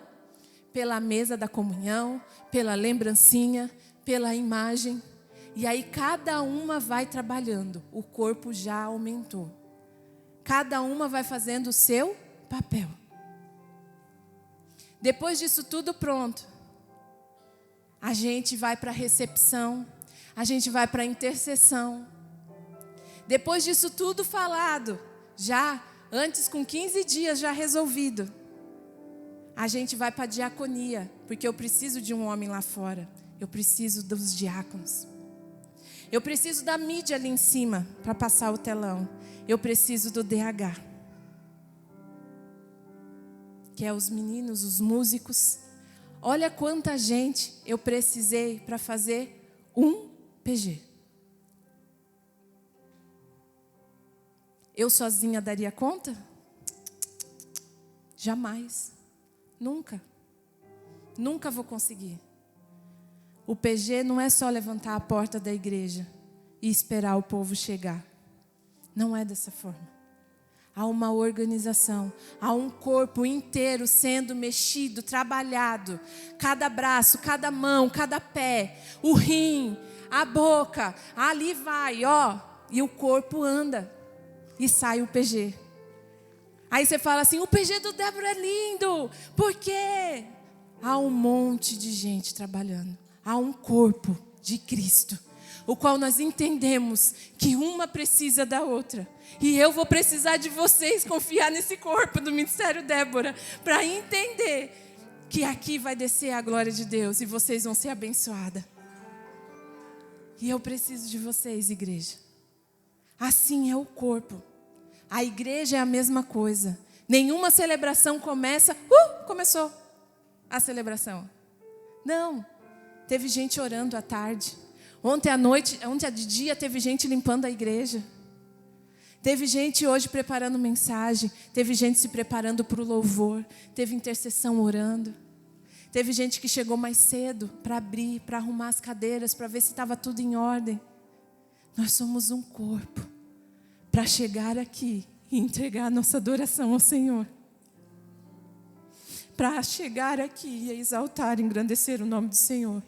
pela mesa da comunhão, pela lembrancinha, pela imagem. E aí cada uma vai trabalhando. O corpo já aumentou. Cada uma vai fazendo o seu papel. Depois disso tudo pronto, a gente vai para a recepção, a gente vai para a intercessão. Depois disso tudo falado, já antes com 15 dias já resolvido, a gente vai para a diaconia, porque eu preciso de um homem lá fora, eu preciso dos diáconos. Eu preciso da mídia ali em cima para passar o telão. Eu preciso do DH. Que é os meninos, os músicos. Olha quanta gente eu precisei para fazer um PG. Eu sozinha daria conta? Jamais. Nunca. Nunca vou conseguir. O PG não é só levantar a porta da igreja e esperar o povo chegar. Não é dessa forma. Há uma organização, há um corpo inteiro sendo mexido, trabalhado. Cada braço, cada mão, cada pé, o rim, a boca, ali vai, ó. E o corpo anda e sai o PG. Aí você fala assim, o PG do Débora é lindo. Por quê? Há um monte de gente trabalhando. Há um corpo de Cristo, o qual nós entendemos que uma precisa da outra. E eu vou precisar de vocês confiar nesse corpo do Ministério Débora, para entender que aqui vai descer a glória de Deus e vocês vão ser abençoadas. E eu preciso de vocês, igreja. Assim é o corpo. A igreja é a mesma coisa. Nenhuma celebração começou a celebração. Não. Teve gente orando à tarde. Ontem de dia, teve gente limpando a igreja. Teve gente hoje preparando mensagem. Teve gente se preparando para o louvor. Teve intercessão orando. Teve gente que chegou mais cedo para abrir, para arrumar as cadeiras, para ver se estava tudo em ordem. Nós somos um corpo para chegar aqui e entregar a nossa adoração ao Senhor. Para chegar aqui e exaltar, engrandecer o nome do Senhor.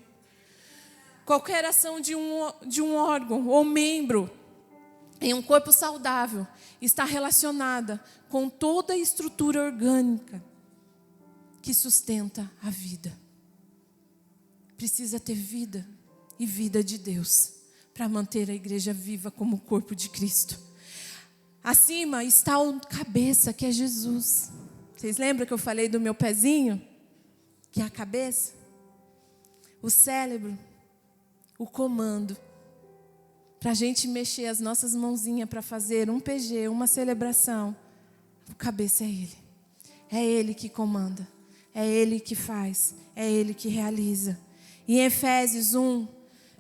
Qualquer ação de um órgão ou membro em um corpo saudável está relacionada com toda a estrutura orgânica que sustenta a vida. Precisa ter vida e vida de Deus para manter a igreja viva como o corpo de Cristo. Acima está o cabeça, que é Jesus. Vocês lembram que eu falei do meu pezinho? Que é a cabeça? O cérebro, o comando. Para a gente mexer as nossas mãozinhas para fazer um PG, uma celebração. O cabeça é Ele. É Ele que comanda. É Ele que faz. É Ele que realiza. E em Efésios 1,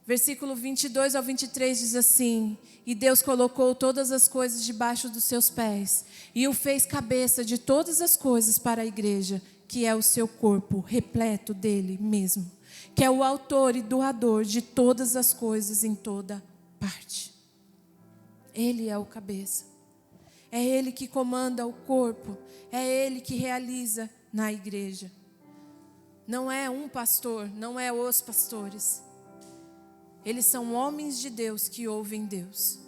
versículo 22 ao 23 diz assim: e Deus colocou todas as coisas debaixo dos seus pés, e o fez cabeça de todas as coisas para a igreja, que é o seu corpo, repleto dele mesmo, que é o autor e doador de todas as coisas em toda parte. Ele é o cabeça. É Ele que comanda o corpo. É Ele que realiza na igreja. Não é um pastor, não é os pastores. Eles são homens de Deus que ouvem Deus.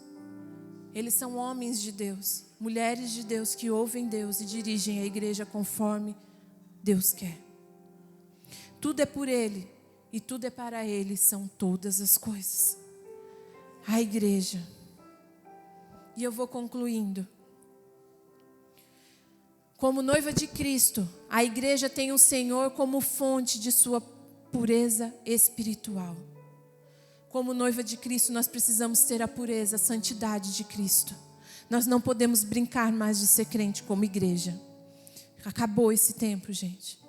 Eles são homens de Deus, mulheres de Deus que ouvem Deus e dirigem a igreja conforme Deus quer. Tudo é por Ele e tudo é para Ele, são todas as coisas. A igreja. E eu vou concluindo. Como noiva de Cristo, a igreja tem o Senhor como fonte de sua pureza espiritual. Como noiva de Cristo, nós precisamos ter a pureza, a santidade de Cristo. Nós não podemos brincar mais de ser crente como igreja. Acabou esse tempo, gente.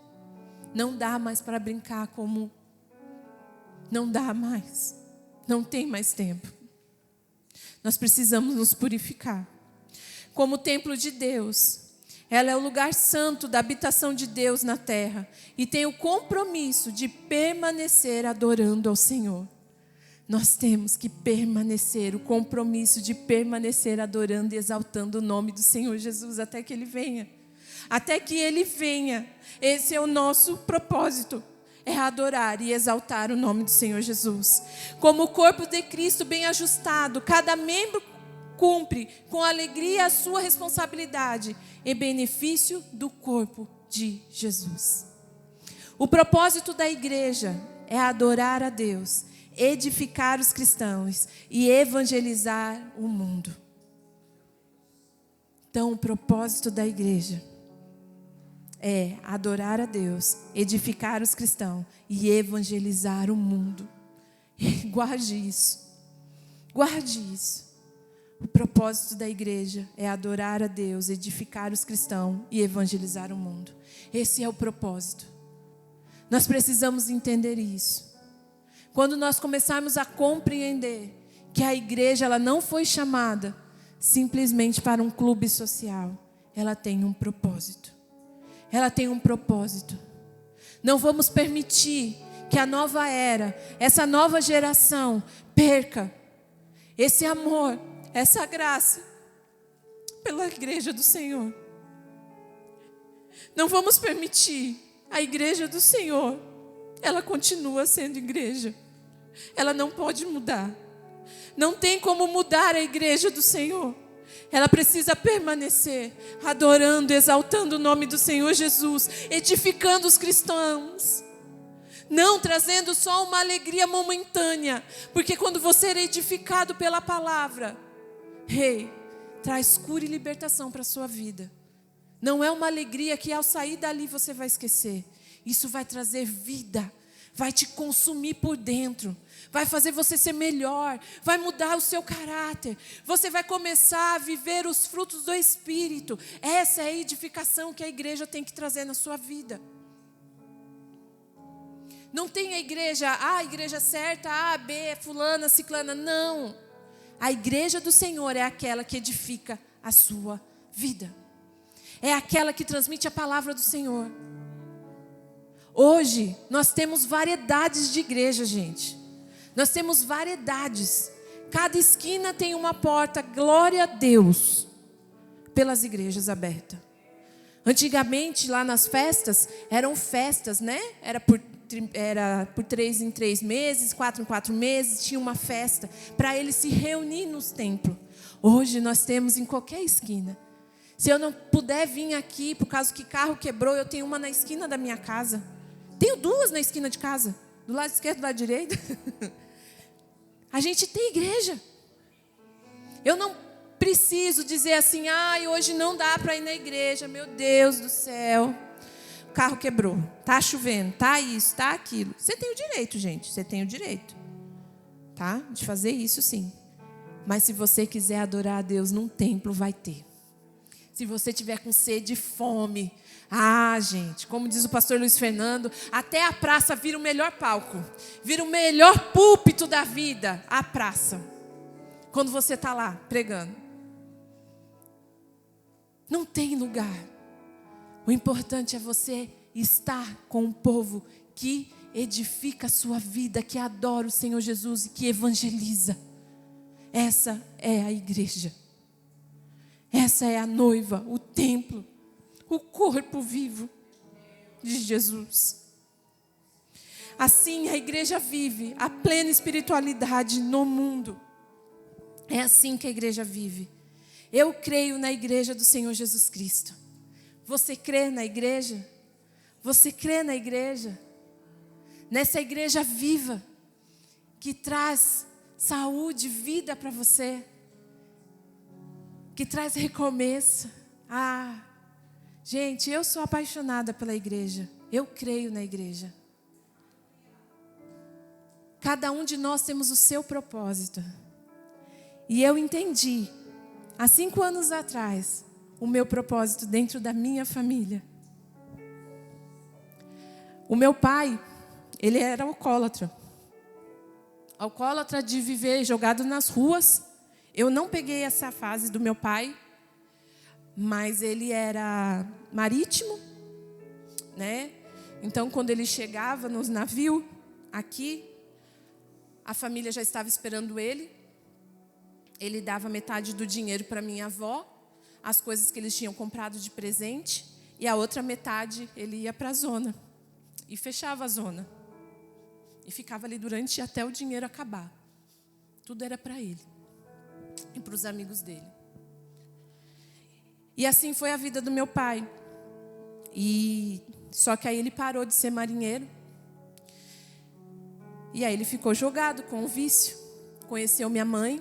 Não dá mais para brincar como... Não dá mais. Não tem mais tempo. Nós precisamos nos purificar. Como templo de Deus, ela é o lugar santo da habitação de Deus na terra. E tem o compromisso de permanecer adorando ao Senhor. Nós temos que permanecer, o compromisso de permanecer adorando e exaltando o nome do Senhor Jesus até que Ele venha. Até que Ele venha. Esse é o nosso propósito. É adorar e exaltar o nome do Senhor Jesus. Como o corpo de Cristo bem ajustado, cada membro cumpre com alegria a sua responsabilidade em benefício do corpo de Jesus. O propósito da igreja é adorar a Deus, edificar os cristãos e evangelizar o mundo. Então, o propósito da igreja é adorar a Deus, edificar os cristãos e evangelizar o mundo. Guarde isso. Guarde isso. O propósito da igreja é adorar a Deus, edificar os cristãos e evangelizar o mundo. Esse é o propósito. Nós precisamos entender isso. Quando nós começarmos a compreender que a igreja ela não foi chamada simplesmente para um clube social, ela tem um propósito. Ela tem um propósito. Não vamos permitir que a nova era, essa nova geração, perca esse amor, essa graça pela igreja do Senhor. Não vamos permitir a igreja do Senhor. Ela continua sendo igreja. Ela não pode mudar. Não tem como mudar a igreja do Senhor. Ela precisa permanecer adorando, exaltando o nome do Senhor Jesus, edificando os cristãos. Não trazendo só uma alegria momentânea, porque quando você é edificado pela palavra, traz cura e libertação para a sua vida. Não é uma alegria que ao sair dali você vai esquecer. Isso vai trazer vida, vai te consumir por dentro, vai fazer você ser melhor, vai mudar o seu caráter. Você vai começar a viver os frutos do Espírito. Essa é a edificação que a igreja tem que trazer na sua vida. Não tem a igreja certa, A, B, fulana, ciclana. Não. A igreja do Senhor é aquela que edifica a sua vida. É aquela que transmite a palavra do Senhor. Hoje, nós temos variedades de igreja, gente. Nós temos variedades. Cada esquina tem uma porta, glória a Deus, pelas igrejas abertas. Antigamente, lá nas festas, eram festas, né? Era por 3 em 3 meses, 4 em 4 meses, tinha uma festa para eles se reunir nos templos. Hoje nós temos em qualquer esquina. Se eu não puder vir aqui, por causa que carro quebrou, eu tenho uma na esquina da minha casa. Tenho 2 na esquina de casa, do lado esquerdo e do lado direito. A gente tem igreja. Eu não preciso dizer assim, hoje não dá para ir na igreja, meu Deus do céu. O carro quebrou, tá chovendo, tá isso, tá aquilo. Você tem o direito, gente, você tem o direito, tá? De fazer isso sim. Mas se você quiser adorar a Deus num templo, vai ter. Se você tiver com sede e fome, gente, como diz o pastor Luiz Fernando, até a praça vira o melhor palco, vira o melhor púlpito da vida, a praça. Quando você está lá pregando. Não tem lugar. O importante é você estar com um povo que edifica a sua vida, que adora o Senhor Jesus e que evangeliza. Essa é a igreja. Essa é a noiva, o templo, o corpo vivo de Jesus. Assim a igreja vive a plena espiritualidade no mundo. É assim que a igreja vive. Eu creio na igreja do Senhor Jesus Cristo. Você crê na igreja? Você crê na igreja? Nessa igreja viva, que traz saúde, vida para você, que traz recomeço. Gente, eu sou apaixonada pela igreja. Eu creio na igreja. Cada um de nós temos o seu propósito. E eu entendi, há 5 anos atrás, o meu propósito dentro da minha família. O meu pai, ele era alcoólatra. Alcoólatra de viver jogado nas ruas. Eu não peguei essa fase do meu pai, mas ele era marítimo, né? Então, quando ele chegava nos navios, aqui, a família já estava esperando ele. Ele dava metade do dinheiro para minha avó, as coisas que eles tinham comprado de presente, e a outra metade ele ia para a zona e fechava a zona. E ficava ali durante até o dinheiro acabar. Tudo era para ele e para os amigos dele. E assim foi a vida do meu pai. Só que aí ele parou de ser marinheiro. E aí ele ficou jogado com o vício. Conheceu minha mãe.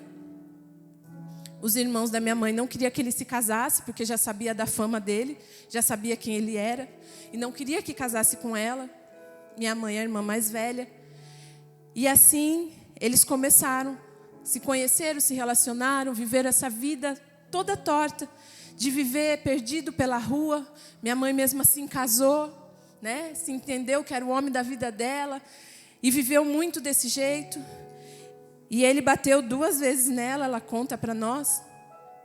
Os irmãos da minha mãe não queriam que ele se casasse, porque já sabia da fama dele, já sabia quem ele era, e não queria que casasse com ela. Minha mãe é a irmã mais velha. E assim, eles começaram, se conheceram, se relacionaram, viveram essa vida toda torta, de viver perdido pela rua. Minha mãe mesmo assim casou, né? Se entendeu que era o homem da vida dela, e viveu muito desse jeito. E ele bateu 2 vezes nela, ela conta para nós.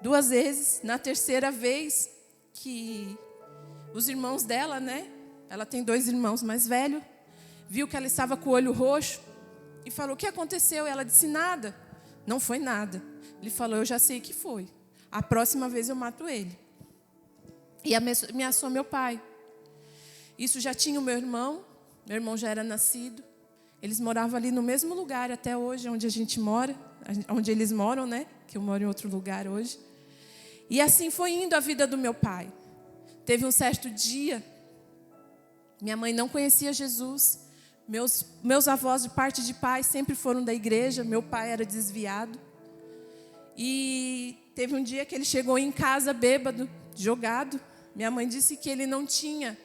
2 vezes. Na terceira vez que os irmãos dela, né? Ela tem 2 irmãos mais velhos. Viu que ela estava com o olho roxo. E falou, o que aconteceu? Ela disse, nada. Não foi nada. Ele falou, eu já sei que foi. A próxima vez eu mato ele. E ameaçou meu pai. Isso já tinha o meu irmão. Meu irmão já era nascido. Eles moravam ali no mesmo lugar até hoje, onde a gente mora, onde eles moram, né? Que eu moro em outro lugar hoje. E assim foi indo a vida do meu pai. Teve um certo dia, minha mãe não conhecia Jesus. Meus avós, de parte de pai, sempre foram da igreja. Meu pai era desviado. E teve um dia que ele chegou em casa bêbado, jogado. Minha mãe disse que ele não tinha...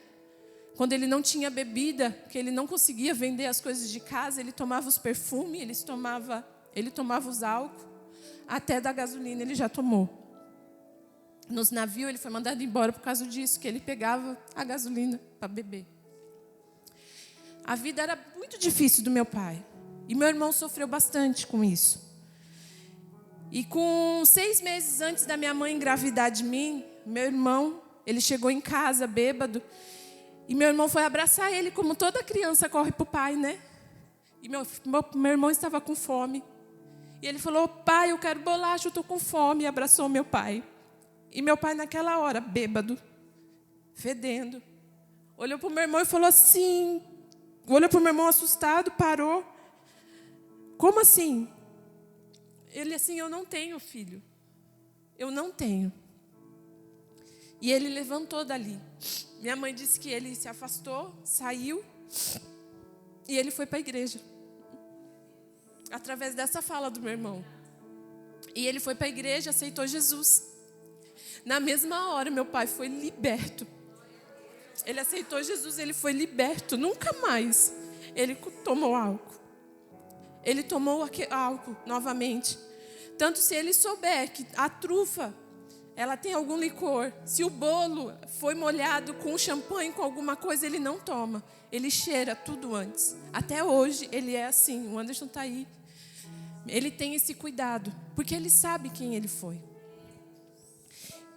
Quando ele não tinha bebida, que ele não conseguia vender as coisas de casa, ele tomava os perfumes, ele tomava os álcool, até da gasolina ele já tomou. Nos navios ele foi mandado embora por causa disso, que ele pegava a gasolina para beber. A vida era muito difícil do meu pai. E meu irmão sofreu bastante com isso. E com 6 meses antes da minha mãe engravidar de mim, meu irmão, ele chegou em casa bêbado. E meu irmão foi abraçar ele, como toda criança corre para o pai, né? E meu irmão estava com fome. E ele falou: pai, eu quero bolacha, eu estou com fome. E abraçou meu pai. E meu pai, naquela hora, bêbado, fedendo, olhou para o meu irmão e falou assim, olhou para o meu irmão assustado, parou. Como assim? Ele assim: eu não tenho filho. Eu não tenho. E ele levantou dali. Minha mãe disse que ele se afastou, saiu, e ele foi para a igreja. Através dessa fala do meu irmão. E ele foi para a igreja, aceitou Jesus. Na mesma hora, meu pai foi liberto. Ele aceitou Jesus, ele foi liberto. Nunca mais ele tomou álcool. Ele tomou álcool novamente. Tanto se ele souber que a trufa, ela tem algum licor, se o bolo foi molhado com champanhe, com alguma coisa, ele não toma. Ele cheira tudo antes. Até hoje ele é assim. O Anderson está aí. Ele tem esse cuidado, porque ele sabe quem ele foi.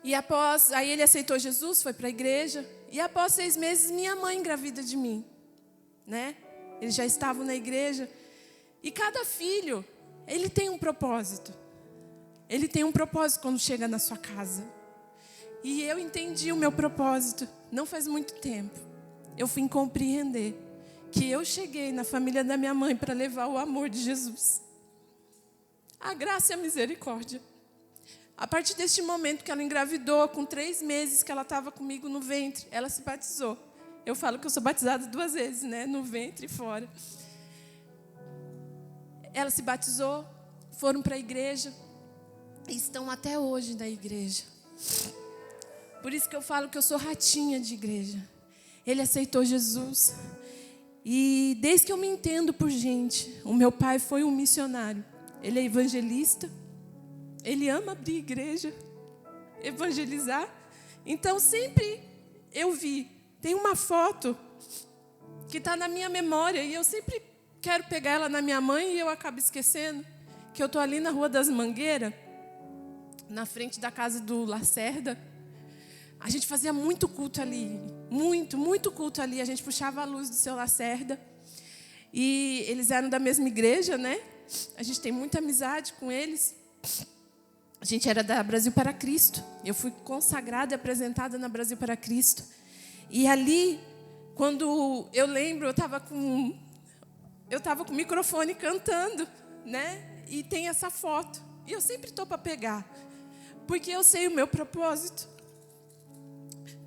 E aí ele aceitou Jesus, foi para a igreja. E após 6 meses, minha mãe engravida de mim, né? Eles já estavam na igreja. E cada filho, ele tem um propósito. Ele tem um propósito quando chega na sua casa. E eu entendi o meu propósito. Não faz muito tempo. Eu fui compreender que eu cheguei na família da minha mãe para levar o amor de Jesus. A graça e a misericórdia. A partir deste momento que ela engravidou, com 3 meses que ela estava comigo no ventre, ela se batizou. Eu falo que eu sou batizada 2 vezes, né? No ventre e fora. Ela se batizou, foram para a igreja e estão até hoje na igreja. Por isso que eu falo que eu sou ratinha de igreja. Ele aceitou Jesus. E desde que eu me entendo por gente, o meu pai foi um missionário. Ele é evangelista. Ele ama abrir igreja, evangelizar. Então sempre eu vi. Tem uma foto que está na minha memória e eu sempre quero pegar ela na minha mãe e eu acabo esquecendo. Que eu estou ali na Rua das Mangueiras, na frente da casa do Lacerda. A gente fazia muito culto ali. Muito culto ali. A gente puxava a luz do seu Lacerda. E eles eram da mesma igreja, né? A gente tem muita amizade com eles. A gente era da Brasil para Cristo. Eu fui consagrada e apresentada na Brasil para Cristo. E ali, quando eu lembro, eu estava com o microfone cantando, né? E tem essa foto. E eu sempre estou para pegar. Porque eu sei o meu propósito.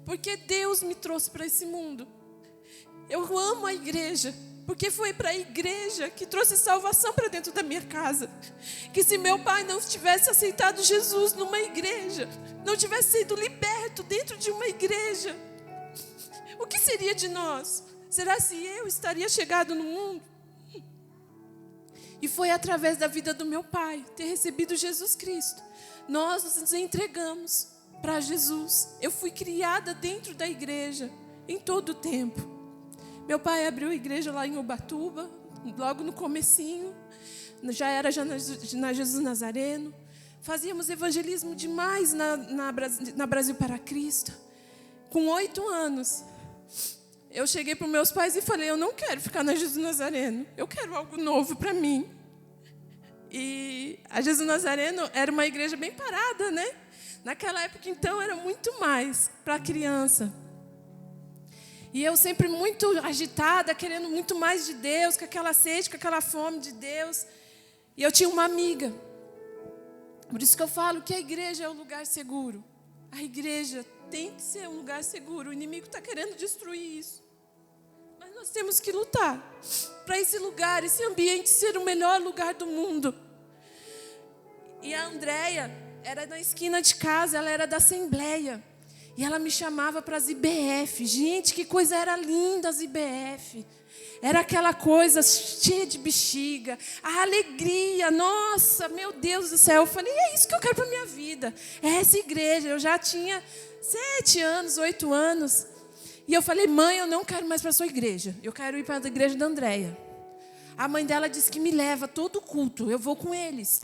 Porque Deus me trouxe para esse mundo. Eu amo a igreja. Porque foi para a igreja que trouxe salvação para dentro da minha casa. Que se meu pai não tivesse aceitado Jesus numa igreja, não tivesse sido liberto dentro de uma igreja, o que seria de nós? Será se eu estaria chegado no mundo? E foi através da vida do meu pai, ter recebido Jesus Cristo. Nós nos entregamos para Jesus. Eu fui criada dentro da igreja, em todo o tempo. Meu pai abriu a igreja lá em Ubatuba, logo no comecinho. Já era na Jesus Nazareno. Fazíamos evangelismo demais na Brasil para Cristo. Com 8 anos, eu cheguei para os meus pais e falei: eu não quero ficar na Jesus Nazareno. Eu quero algo novo para mim. E a Jesus Nazareno era uma igreja bem parada, né? Naquela época, então, era muito mais para criança. E eu sempre muito agitada, querendo muito mais de Deus, com aquela sede, com aquela fome de Deus. E eu tinha uma amiga. Por isso que eu falo que a igreja é um lugar seguro. A igreja tem que ser um lugar seguro. O inimigo está querendo destruir isso. Mas nós temos que lutar para esse lugar, esse ambiente ser o melhor lugar do mundo. E a Andréia era na esquina de casa, ela era da Assembleia. E ela me chamava para as IBF. Gente, que coisa era linda as IBF. Era aquela coisa cheia de bexiga. A alegria, nossa, meu Deus do céu. Eu falei: é isso que eu quero para a minha vida. É essa igreja. Eu já tinha 7 anos, 8 anos. E eu falei: mãe, eu não quero mais para a sua igreja. Eu quero ir para a igreja da Andréia. A mãe dela disse que me leva todo culto. Eu vou com eles.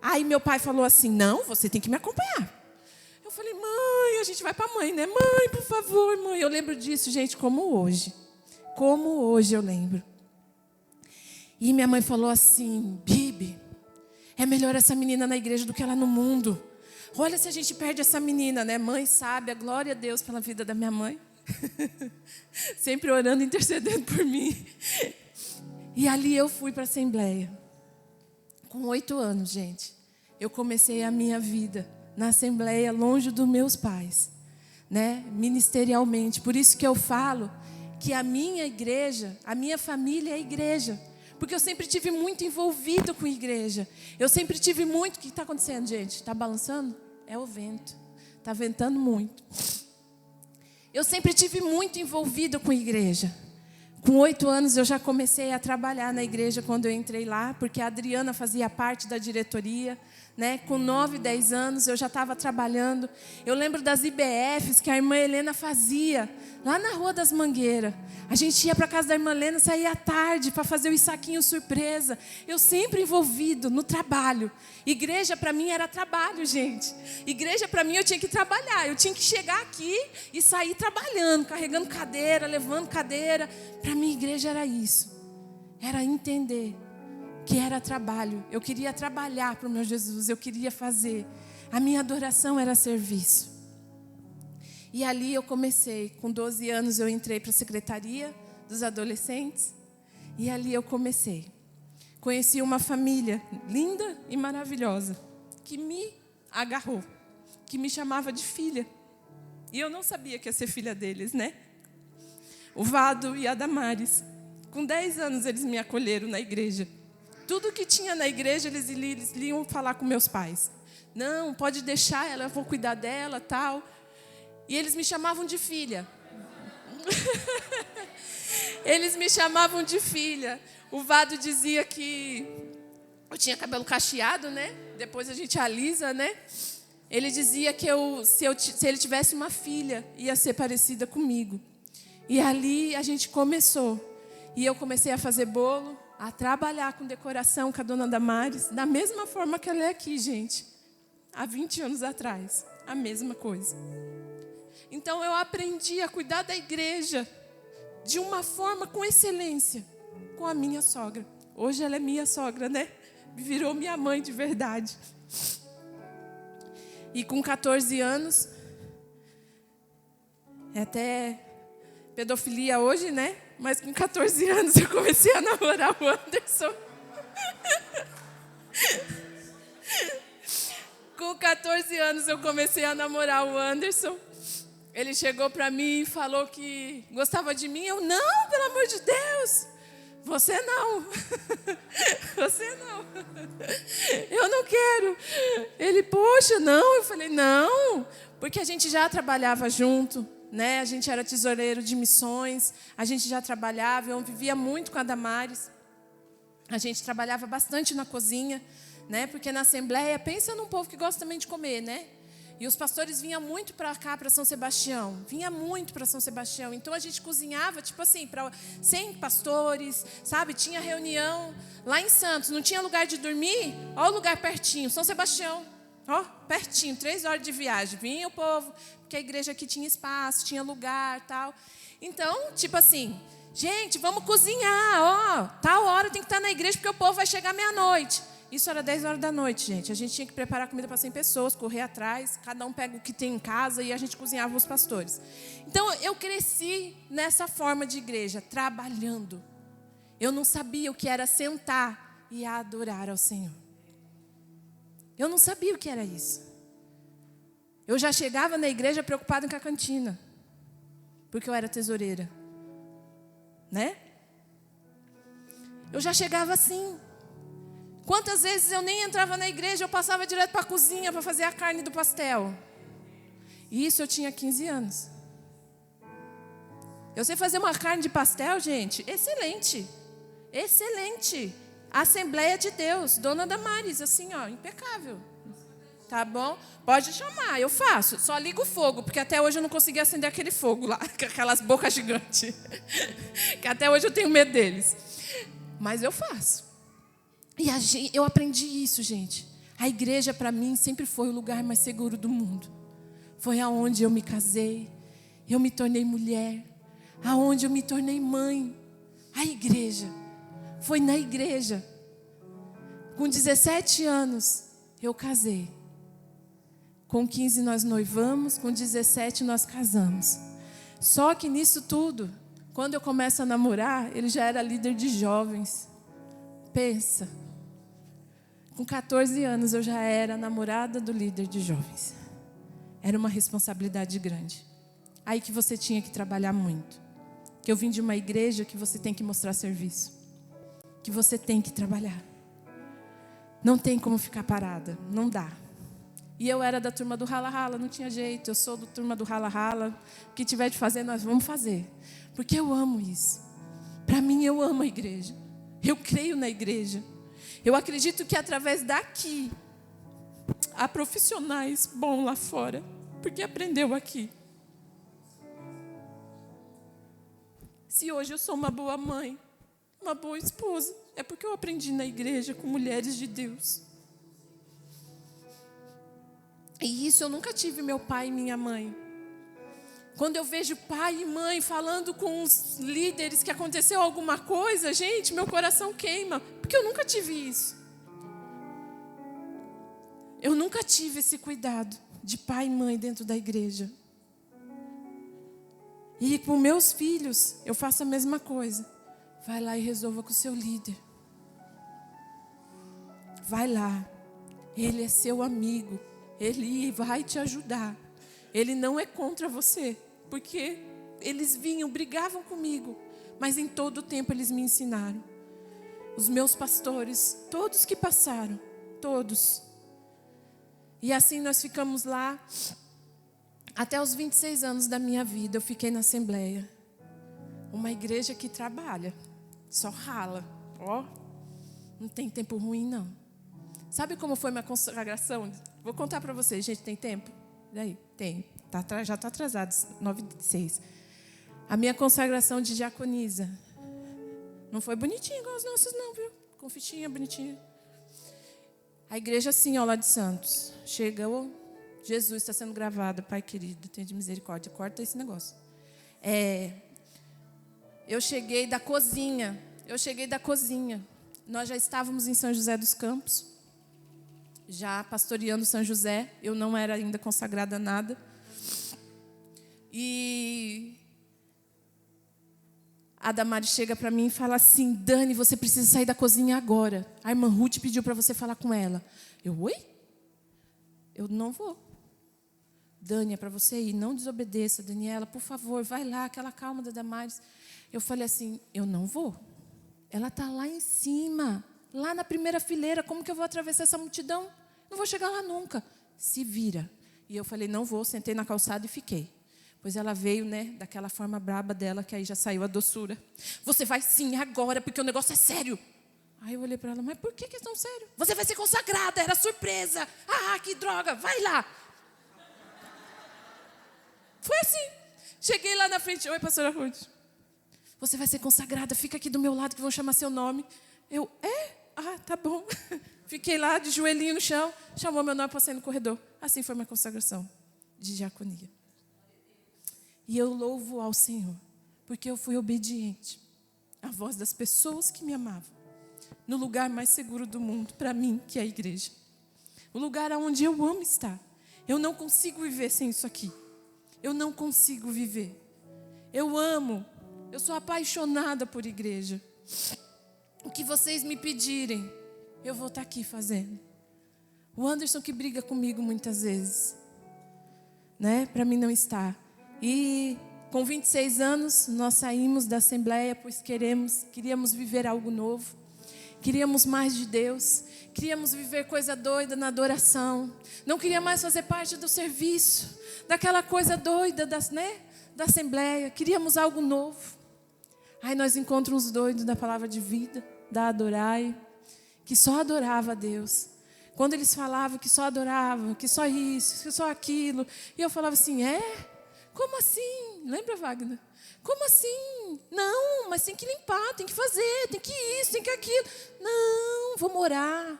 Aí meu pai falou assim: não, você tem que me acompanhar. Eu falei: mãe, a gente vai para a mãe, né? Mãe, por favor, mãe. Eu lembro disso, gente, como hoje. Como hoje eu lembro. E minha mãe falou assim: Bibi, É melhor essa menina na igreja do que ela no mundo. Olha se a gente perde essa menina, né? Mãe sábia, glória a Deus pela vida da minha mãe. Sempre orando, intercedendo por mim. E ali eu fui para a Assembleia. Com 8 anos, gente. Eu comecei a minha vida na Assembleia, longe dos meus pais, né? Ministerialmente. Por isso que eu falo que a minha igreja, a minha família é a igreja. Porque eu sempre tive muito envolvido com a igreja. Eu sempre tive muito... O que está acontecendo, gente? Está balançando? É o vento. Está ventando muito. Eu sempre tive muito envolvido com a igreja. Com 8 anos eu já comecei a trabalhar na igreja quando eu entrei lá, porque a Adriana fazia parte da diretoria, né? Com 9, 10 anos eu já estava trabalhando. Eu lembro das IBFs que a irmã Helena fazia, lá na Rua das Mangueiras. A gente ia para a casa da irmã Helena, saía à tarde para fazer o saquinho surpresa. Eu sempre envolvido no trabalho. Igreja para mim era trabalho, gente. Igreja para mim eu tinha que trabalhar. Eu tinha que chegar aqui e sair trabalhando, carregando cadeira, levando cadeira. Para mim igreja era isso. Era entender que era trabalho. Eu queria trabalhar para o meu Jesus, eu queria fazer. A minha adoração era serviço. E ali eu comecei, com 12 anos eu entrei para a secretaria dos adolescentes. E ali eu comecei. Conheci uma família linda e maravilhosa, que me agarrou, que me chamava de filha. E eu não sabia que ia ser filha deles, né? O Vado e a Damares. Com 10 anos eles me acolheram na igreja. Tudo que tinha na igreja, eles iam falar com meus pais. Não, pode deixar ela, eu vou cuidar dela, tal. E eles me chamavam de filha. Eles me chamavam de filha. O Vado dizia que eu tinha cabelo cacheado, né? Depois a gente alisa, né? Ele dizia que se ele tivesse uma filha, ia ser parecida comigo. E ali a gente começou. E eu comecei a fazer bolo, a trabalhar com decoração com a dona Damares, da mesma forma que ela é aqui, gente. Há 20 anos atrás. A mesma coisa. Então eu aprendi a cuidar da igreja de uma forma com excelência, com a minha sogra. Hoje ela é minha sogra, né? Virou minha mãe de verdade. E com 14 anos, é até pedofilia hoje, né? Mas com 14 anos eu comecei a namorar o Anderson. Com 14 anos eu comecei a namorar o Anderson. Ele chegou para mim e falou que gostava de mim. Eu, não, pelo amor de Deus. Você não. Você não. Eu não quero. Ele, poxa, não. Eu falei, não. Porque a gente já trabalhava junto, né? A gente era tesoureiro de missões. A gente já trabalhava. Eu vivia muito com a Damares. A gente trabalhava bastante na cozinha, né? Porque na Assembleia, pensa num povo que gosta também de comer, né? E os pastores vinham muito para cá, para São Sebastião. Vinha muito para São Sebastião. Então a gente cozinhava, tipo assim, para 100 pastores, sabe? Tinha reunião lá em Santos. Não tinha lugar de dormir? Ó o lugar pertinho, São Sebastião. Ó, pertinho, 3 horas de viagem. Vinha o povo, porque a igreja aqui tinha espaço, tinha lugar, tal. Então, tipo assim, gente, vamos cozinhar, ó. Tal hora tem que estar na igreja, porque o povo vai chegar meia-noite. Isso era 10 horas da noite, gente. A gente tinha que preparar comida para 100 pessoas, correr atrás. Cada um pega o que tem em casa e a gente cozinhava os pastores. Então, eu cresci nessa forma de igreja, trabalhando. Eu não sabia o que era sentar e adorar ao Senhor. Eu não sabia o que era isso. Eu já chegava na igreja preocupada com a cantina. Porque eu era tesoureira. Né? Eu já chegava assim. Quantas vezes eu nem entrava na igreja, eu passava direto para a cozinha para fazer a carne do pastel. E isso eu tinha 15 anos. Eu sei fazer uma carne de pastel, gente, excelente. Excelente. Assembleia de Deus, dona Damares, assim, ó, impecável. Tá bom? Pode chamar, eu faço. Só ligo o fogo, porque até hoje eu não consegui acender aquele fogo lá, com aquelas bocas gigantes. Que até hoje eu tenho medo deles. Mas eu faço. E eu aprendi isso, gente. A igreja, para mim, sempre foi o lugar mais seguro do mundo. Foi aonde eu me casei, eu me tornei mulher, aonde eu me tornei mãe. A igreja. Foi na igreja. Com 17 anos, eu casei. Com 15 nós noivamos, com 17 nós casamos. Só que nisso tudo, quando eu começo a namorar, ele já era líder de jovens. Pensa. Com 14 anos eu já era namorada do líder de jovens. Era uma responsabilidade grande. Aí que você tinha que trabalhar muito. Que eu vim de uma igreja que você tem que mostrar serviço. Que você tem que trabalhar. Não tem como ficar parada, não dá. E eu era da turma do rala-rala, não tinha jeito. Eu sou da turma do rala-rala. O que tiver de fazer, nós vamos fazer. Porque eu amo isso. Para mim, eu amo a igreja. Eu creio na igreja. Eu acredito que através daqui, há profissionais bons lá fora. Porque aprendeu aqui. Se hoje eu sou uma boa mãe, uma boa esposa, é porque eu aprendi na igreja com mulheres de Deus. E isso eu nunca tive meu pai e minha mãe. Quando eu vejo pai e mãe falando com os líderes que aconteceu alguma coisa, gente, meu coração queima, porque eu nunca tive isso. Eu nunca tive esse cuidado de pai e mãe dentro da igreja. E com meus filhos, eu faço a mesma coisa. Vai lá e resolva com o seu líder. Vai lá. Ele é seu amigo. Ele vai te ajudar. Ele não é contra você. Porque eles vinham, brigavam comigo. Mas em todo o tempo eles me ensinaram. Os meus pastores, todos que passaram. Todos. E assim nós ficamos lá. Até os 26 anos da minha vida eu fiquei na Assembleia. Uma igreja que trabalha. Só rala. Ó, não tem tempo ruim não. Sabe como foi minha consagração? Vou contar para vocês, gente, tem tempo? Daí, tem. Já está atrasado, 9:06. A minha consagração de diaconisa. Não foi bonitinho igual os nossos não, viu? Com fichinha bonitinha. A igreja assim, ó, lá de Santos. Chegou, Jesus está sendo gravado, Pai querido, tenha de misericórdia. Corta esse negócio. Eu cheguei da cozinha. Nós já estávamos em São José dos Campos. Já pastoreando São José. Eu não era ainda consagrada a nada. E a Damares chega para mim e fala assim: Dani, você precisa sair da cozinha agora. A irmã Ruth pediu para você falar com ela. Oi? Eu não vou. Dani, é para você ir, não desobedeça, Daniela, por favor, vai lá, aquela calma da Damares. Eu falei assim, eu não vou. Ela está lá em cima, lá na primeira fileira, como que eu vou atravessar essa multidão? Não vou chegar lá nunca. Se vira. E eu falei, não vou, sentei na calçada e fiquei. Pois ela veio, né, daquela forma braba dela, que aí já saiu a doçura. Você vai sim, agora, porque o negócio é sério. Aí eu olhei para ela, mas por que é tão sério? Você vai ser consagrada, era surpresa. Ah, que droga, vai lá. Foi assim. Cheguei lá na frente, oi, pastora Ruth. Você vai ser consagrada, fica aqui do meu lado que vão chamar seu nome. Eu, Ah, tá bom. Fiquei lá de joelhinho no chão, chamou meu nome, passei no corredor. Assim foi minha consagração de diaconia. E eu louvo ao Senhor, porque eu fui obediente à voz das pessoas que me amavam, no lugar mais seguro do mundo, para mim, que é a igreja. O lugar onde eu amo estar. Eu não consigo viver sem isso aqui. Eu não consigo viver. Eu amo. Eu sou apaixonada por igreja. O que vocês me pedirem, eu vou estar aqui fazendo. O Anderson que briga comigo muitas vezes, né? Para mim não estar. E com 26 anos, nós saímos da Assembleia, pois queríamos viver algo novo. Queríamos mais de Deus. Queríamos viver coisa doida na adoração. Não queria mais fazer parte do serviço, daquela coisa doida da Assembleia. Queríamos algo novo. Aí nós encontramos os doidos da palavra de vida, da Adorai, que só adorava a Deus. Quando eles falavam que só adoravam, que só isso, que só aquilo. E eu falava assim, Como assim? Lembra, Wagner? Como assim? Não, mas tem que limpar, tem que fazer, tem que isso, tem que aquilo. Não, vou morar.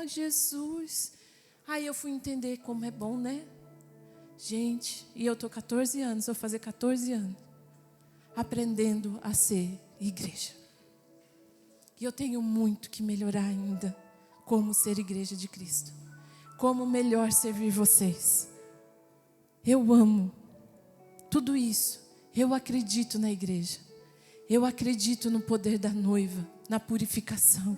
Jesus. Aí eu fui entender como é bom, né? Gente, e eu estou 14 anos, vou fazer 14 anos, aprendendo a ser igreja. E eu tenho muito que melhorar ainda. como ser igreja de Cristo, como melhor servir vocês. Eu amo tudo isso. Eu acredito na igreja. Eu acredito no poder da noiva, na purificação.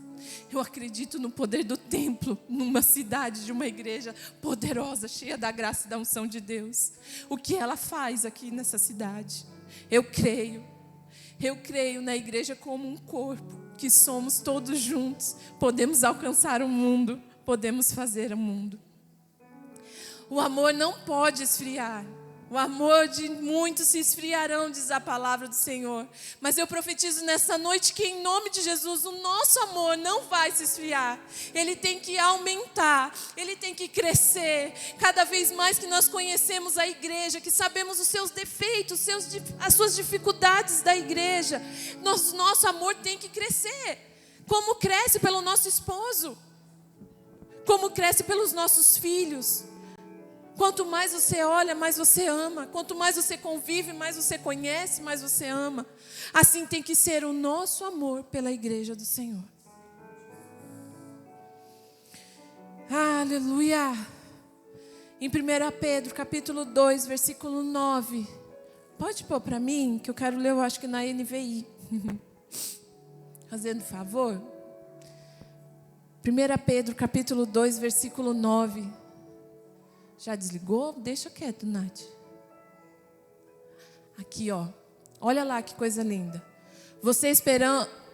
Eu acredito no poder do templo, numa cidade, de uma igreja poderosa, cheia da graça e da unção de Deus. O que ela faz aqui nessa cidade. Eu creio na igreja como um corpo, que somos todos juntos. Podemos alcançar o mundo, podemos fazer o mundo. O amor não pode esfriar. O amor de muitos se esfriarão, diz a palavra do Senhor. Mas eu profetizo nessa noite que, em nome de Jesus, o nosso amor não vai se esfriar. Ele tem que aumentar, ele tem que crescer. Cada vez mais que nós conhecemos a igreja, que sabemos os seus defeitos, as suas dificuldades da igreja, nosso amor tem que crescer. Como cresce pelo nosso esposo, como cresce pelos nossos filhos. Quanto mais você olha, mais você ama. Quanto mais você convive, mais você conhece, mais você ama. Assim tem que ser o nosso amor pela igreja do Senhor. Aleluia. Em 1 Pedro, capítulo 2, versículo 9. Pode pôr para mim, que eu quero ler, eu acho que na NVI. Fazendo favor. 1 Pedro, capítulo 2, versículo 9. Já desligou? Deixa quieto, Nath. Aqui, ó. Olha lá que coisa linda. Vocês,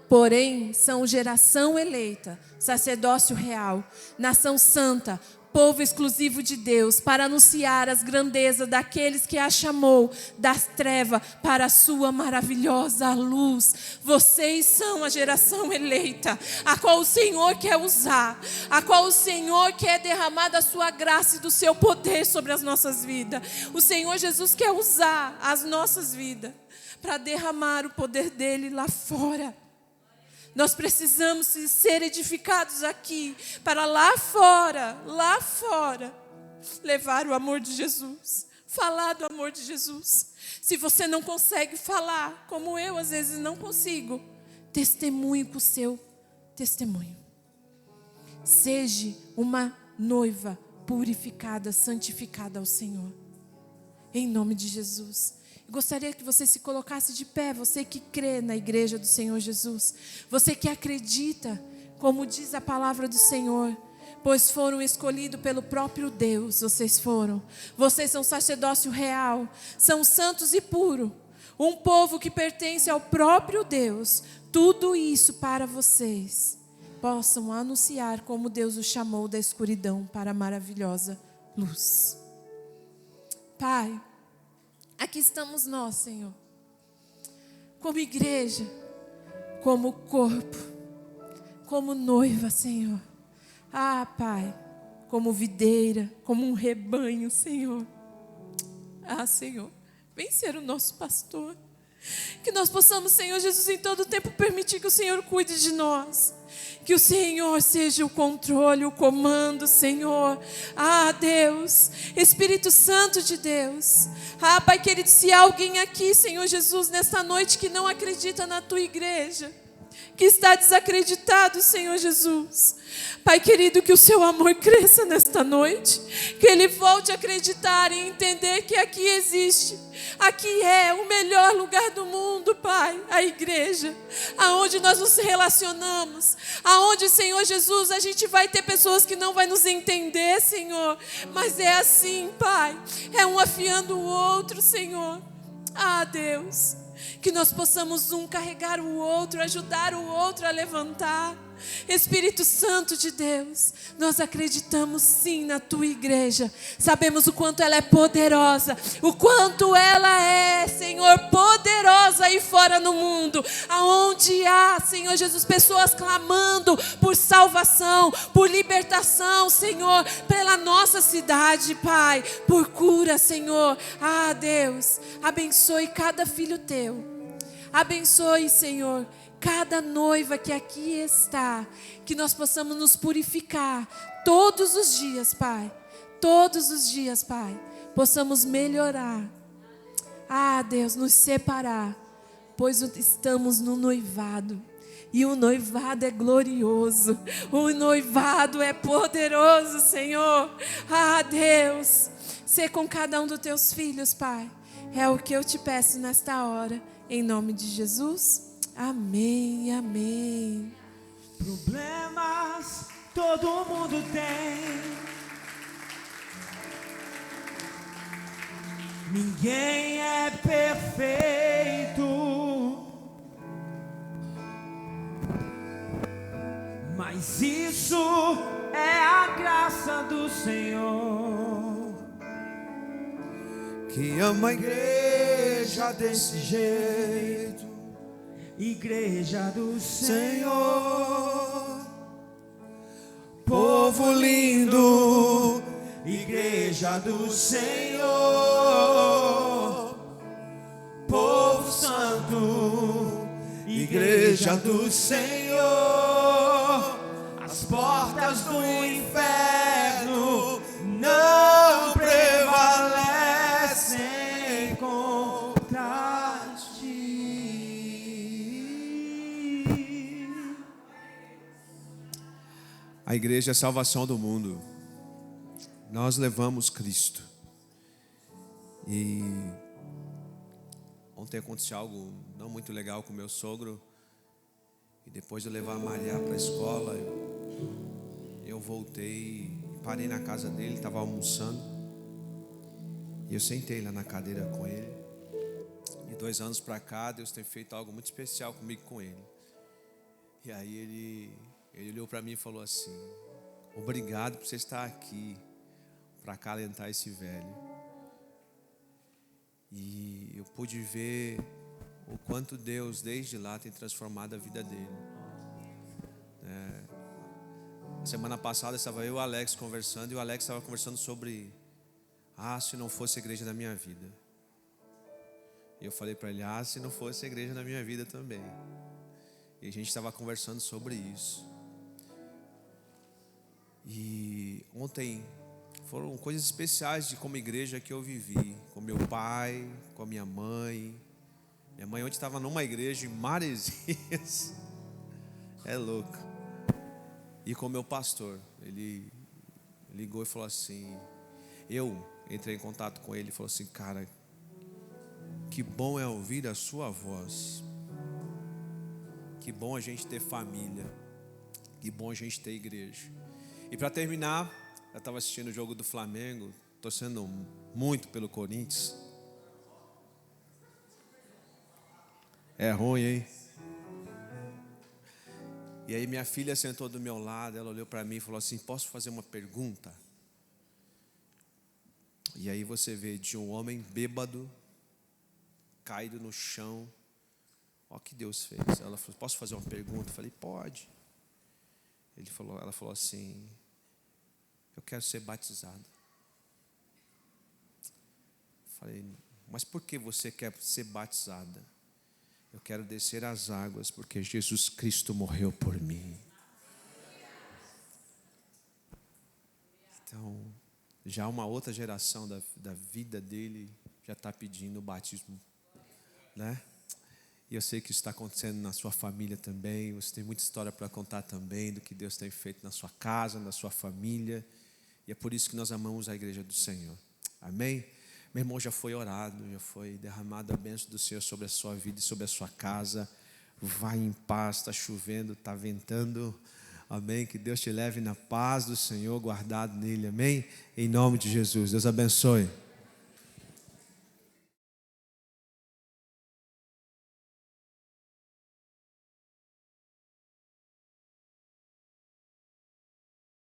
porém, são geração eleita, sacerdócio real, nação santa, povo exclusivo de Deus, para anunciar as grandezas daqueles que a chamou das trevas para a sua maravilhosa luz. Vocês são a geração eleita, a qual o Senhor quer usar, a qual o Senhor quer derramar da sua graça e do seu poder sobre as nossas vidas. O Senhor Jesus quer usar as nossas vidas para derramar o poder dele lá fora. Nós precisamos ser edificados aqui, para lá fora, levar o amor de Jesus, falar do amor de Jesus. Se você não consegue falar, como eu às vezes não consigo, testemunhe com o seu testemunho. Seja uma noiva purificada, santificada ao Senhor, em nome de Jesus. Gostaria que você se colocasse de pé, você que crê na igreja do Senhor Jesus, você que acredita, como diz a palavra do Senhor, pois foram escolhidos pelo próprio Deus, vocês são sacerdócio real, são santos e puros, um povo que pertence ao próprio Deus. Tudo isso para vocês possam anunciar como Deus os chamou da escuridão para a maravilhosa luz. Pai, aqui estamos nós, Senhor, como igreja, como corpo, como noiva, Senhor. Ah, Pai, como videira, como um rebanho, Senhor. Ah, Senhor, vem ser o nosso pastor. Que nós possamos, Senhor Jesus, em todo tempo permitir que o Senhor cuide de nós. Que o Senhor seja o controle, o comando, Senhor. Ah, Deus, Espírito Santo de Deus. Ah, Pai querido, se há alguém aqui, Senhor Jesus, nesta noite que não acredita na Tua igreja, que está desacreditado, Senhor Jesus, Pai querido, que o seu amor cresça nesta noite, que ele volte a acreditar e entender que aqui existe, aqui é o melhor lugar do mundo, Pai, a igreja, aonde nós nos relacionamos, aonde, Senhor Jesus, a gente vai ter pessoas que não vai nos entender, Senhor, mas é assim, Pai, é um afiando o outro, Senhor. Ah, Deus, que nós possamos um carregar o outro, ajudar o outro a levantar. Espírito Santo de Deus, nós acreditamos sim na Tua igreja, sabemos o quanto ela é poderosa, o quanto ela é, Senhor, poderosa aí fora no mundo, aonde há, Senhor Jesus, pessoas clamando por salvação, por libertação, Senhor, pela nossa cidade, Pai, por cura, Senhor. Ah, Deus, abençoe cada filho Teu, abençoe, Senhor, cada noiva que aqui está, que nós possamos nos purificar todos os dias, Pai. Todos os dias, Pai. Possamos melhorar. Ah, Deus, nos separar, pois estamos no noivado. E o noivado é glorioso, o noivado é poderoso, Senhor. Ah, Deus, ser com cada um dos teus filhos, Pai. É o que eu te peço nesta hora, em nome de Jesus. Amém, amém. Problemas todo mundo tem. Ninguém é perfeito, mas isso é a graça do Senhor, que ama a igreja desse jeito. Igreja do Senhor, povo lindo, igreja do Senhor, povo santo, igreja do Senhor. As portas do inferno não prevalecem contra ti. A igreja é a salvação do mundo. Nós levamos Cristo. E ontem aconteceu algo não muito legal com meu sogro. E depois de levar a Maria para a escola, eu voltei, parei na casa dele, estava almoçando. E eu sentei lá na cadeira com ele. E 2 anos para cá, Deus tem feito algo muito especial comigo com ele. E aí ele olhou para mim e falou assim: obrigado por você estar aqui para acalentar esse velho. E eu pude ver o quanto Deus desde lá tem transformado a vida dele. Semana passada estava eu e o Alex conversando, e o Alex estava conversando sobre se não fosse a igreja da minha vida. E eu falei para ele: se não fosse a igreja da minha vida também. E a gente estava conversando sobre isso. E ontem foram coisas especiais de como igreja que eu vivi, com meu pai, com a minha mãe. Minha mãe ontem estava numa igreja em Maresias. É louco. E com meu pastor, ele ligou e falou assim, eu entrei em contato com ele e falou assim: cara, que bom é ouvir a sua voz. Que bom a gente ter família. Que bom a gente ter igreja. E para terminar, eu estava assistindo o jogo do Flamengo, torcendo muito pelo Corinthians. É ruim, hein? E aí minha filha sentou do meu lado, ela olhou para mim e falou assim: posso fazer uma pergunta? E aí você vê de um homem bêbado, caído no chão. Olha o que Deus fez. Ela falou: posso fazer uma pergunta? Eu falei: pode. Ela falou assim: eu quero ser batizado. Eu falei: mas por que você quer ser batizada? Eu quero descer as águas porque Jesus Cristo morreu por mim. Então, já uma outra geração da vida dele já está pedindo o batismo, né? E eu sei que isso está acontecendo na sua família também. Você tem muita história para contar também do que Deus tem feito na sua casa, na sua família. E é por isso que nós amamos a igreja do Senhor. Amém? Meu irmão, já foi orado, já foi derramada a bênção do Senhor sobre a sua vida e sobre a sua casa. Vai em paz, está chovendo, está ventando. Amém? Que Deus te leve na paz do Senhor, guardado nele. Amém? Em nome de Jesus. Deus abençoe.